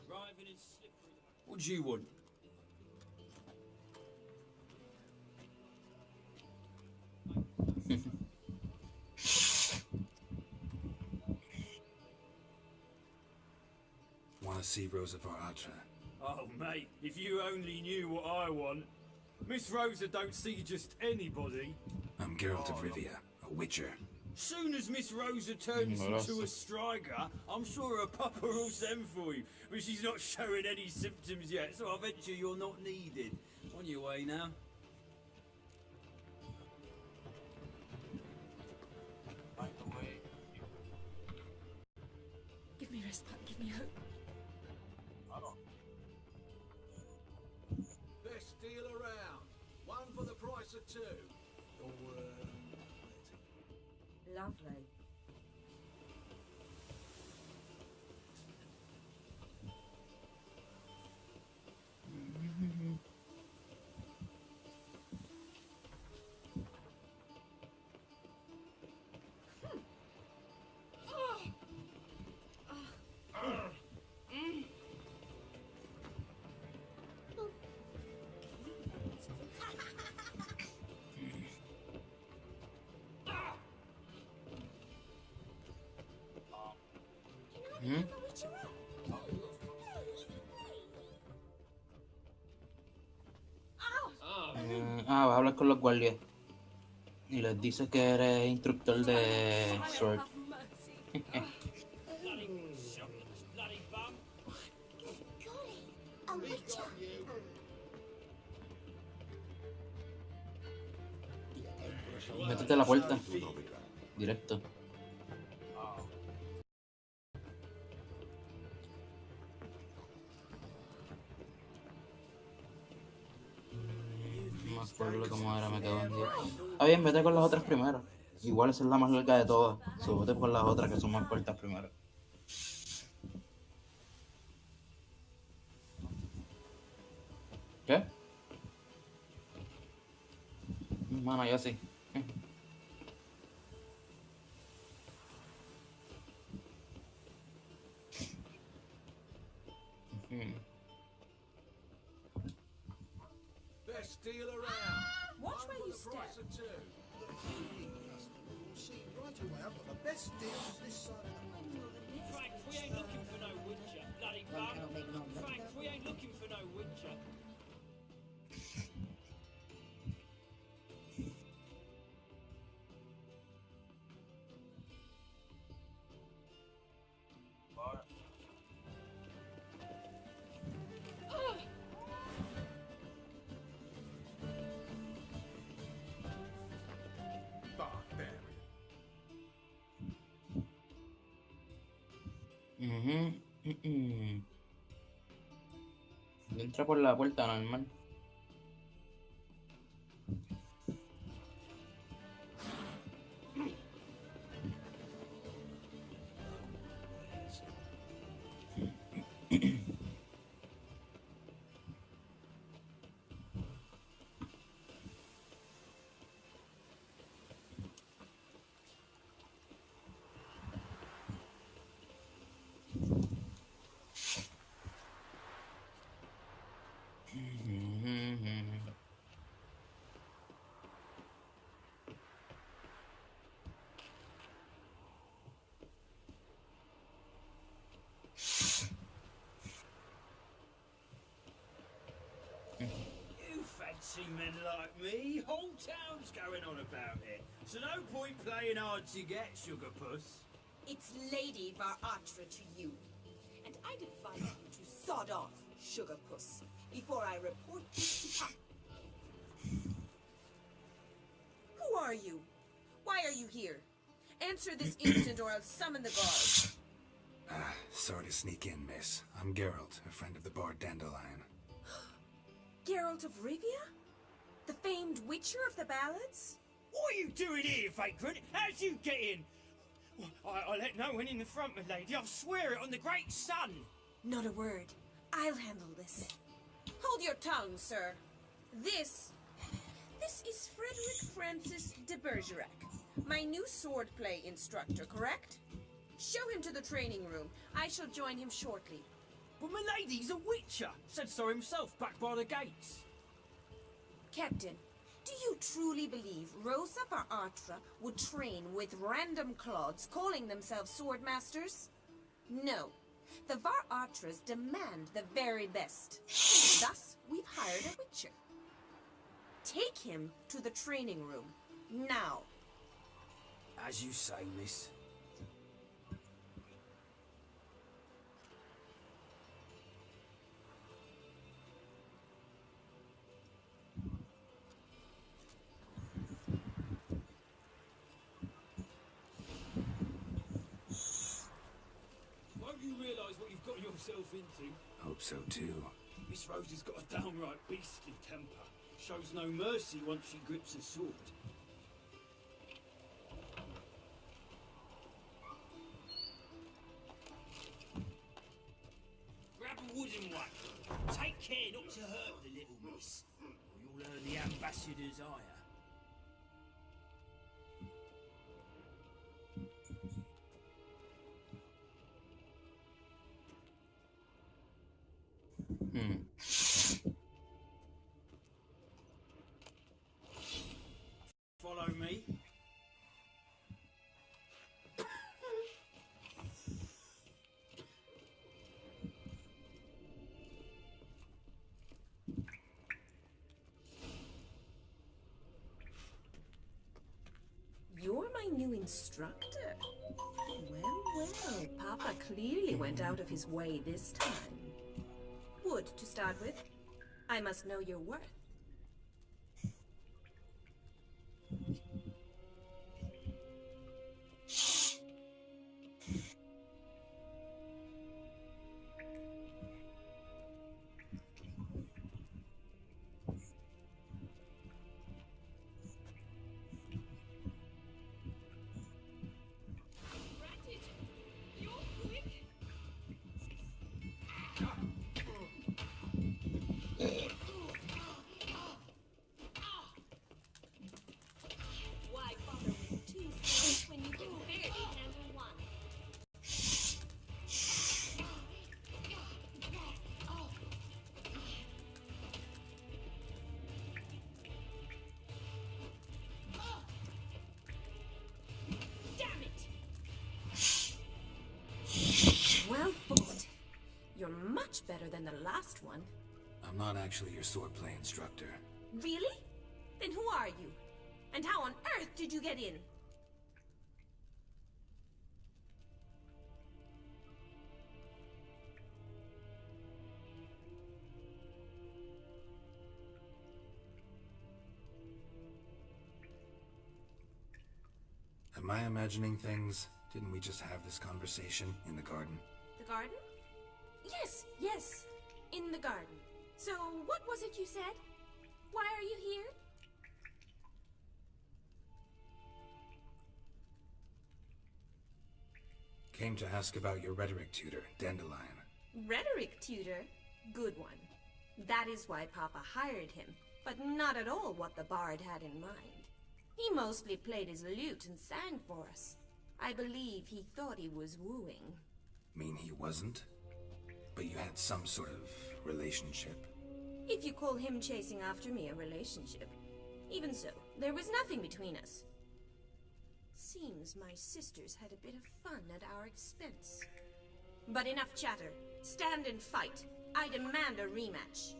Driving is slippery. What do you want? Want to see Rosa Atra? Oh, mate, if you only knew what I want. Miss Rosa don't see just anybody. I'm Geralt of Rivia, a witcher. Soon as Miss Rosa turns into a striker, I'm sure her papa will send for you. But she's not showing any symptoms yet, so I venture you're not needed. On your way now. Give me respite, give me hope. Best deal around. One for the price of two. Lovely. Vas a hablar con los guardias y les dices que eres instructor de Sword. A witcher. Métete a la puerta. Directo. No me acuerdo cómo era, me quedo en 10. Está bien, vete con las otras primero. Igual esa es la más larga de todas. Súbete por las otras que son más cortas primero. ¿Qué? Mano, yo sí. Best deal around. Watch One where for you the step. price of two. You'll see right away I've got the best deals this side of the Frank, we ain't looking for no witcher. Bloody bum. Frank, we ain't looking for no witcher. Entra por la puerta normal. see men like me. Whole town's going on about it. So no point playing hard to get, sugar puss. It's Lady Varatra to you. And I'd advise you to sod off, sugar puss, before I report you to Pop. Who are you? Why are you here? Answer this instant or I'll summon the guards. Sorry to sneak in, miss. I'm Geralt, a friend of the bard Dandelion. Geralt of Rivia? The famed witcher of the ballads? What are you doing here, vagrant? How'd you get in? I let no one in the front, my lady. I swear it on the great sun. Not a word. I'll handle this. Hold your tongue, sir. This is Frederick Francis de Bergerac, my new swordplay instructor, correct? Show him to the training room. I shall join him shortly. But my lady's a witcher. Said so himself back by the gates. Captain, do you truly believe Rosa Varatra would train with random clods calling themselves sword masters? No. The Varatras demand the very best. Thus, we've hired a witcher. Take him to the training room. Now. As you say, miss. Won't you realise what you've got yourself into? Hope so too. Miss Rose has got a downright beastly temper. Shows no mercy once she grips a sword. Grab a wooden one. Take care not to hurt the little miss, or you'll earn the ambassador's ire. Follow me. You're my new instructor. Well, Papa clearly went out of his way this time. Wood, to start with. I must know your worth. Why bother with two swords when you can barely handle one? Damn it! Well fought. You're much better than the last one. I'm not actually your swordplay instructor. Really? Then who are you? And how on earth did you get in? Am I imagining things? Didn't we just have this conversation in the garden? The garden? Yes, yes. In the garden. So, what was it you said? Why are you here? Came to ask about your rhetoric tutor, Dandelion. Rhetoric tutor? Good one. That is why Papa hired him, but not at all what the bard had in mind. He mostly played his lute and sang for us. I believe he thought he was wooing. Mean he wasn't? But you had some sort of relationship? If you call him chasing after me a relationship. Even so, there was nothing between us. Seems my sisters had a bit of fun at our expense. But enough chatter. Stand and fight. I demand a rematch.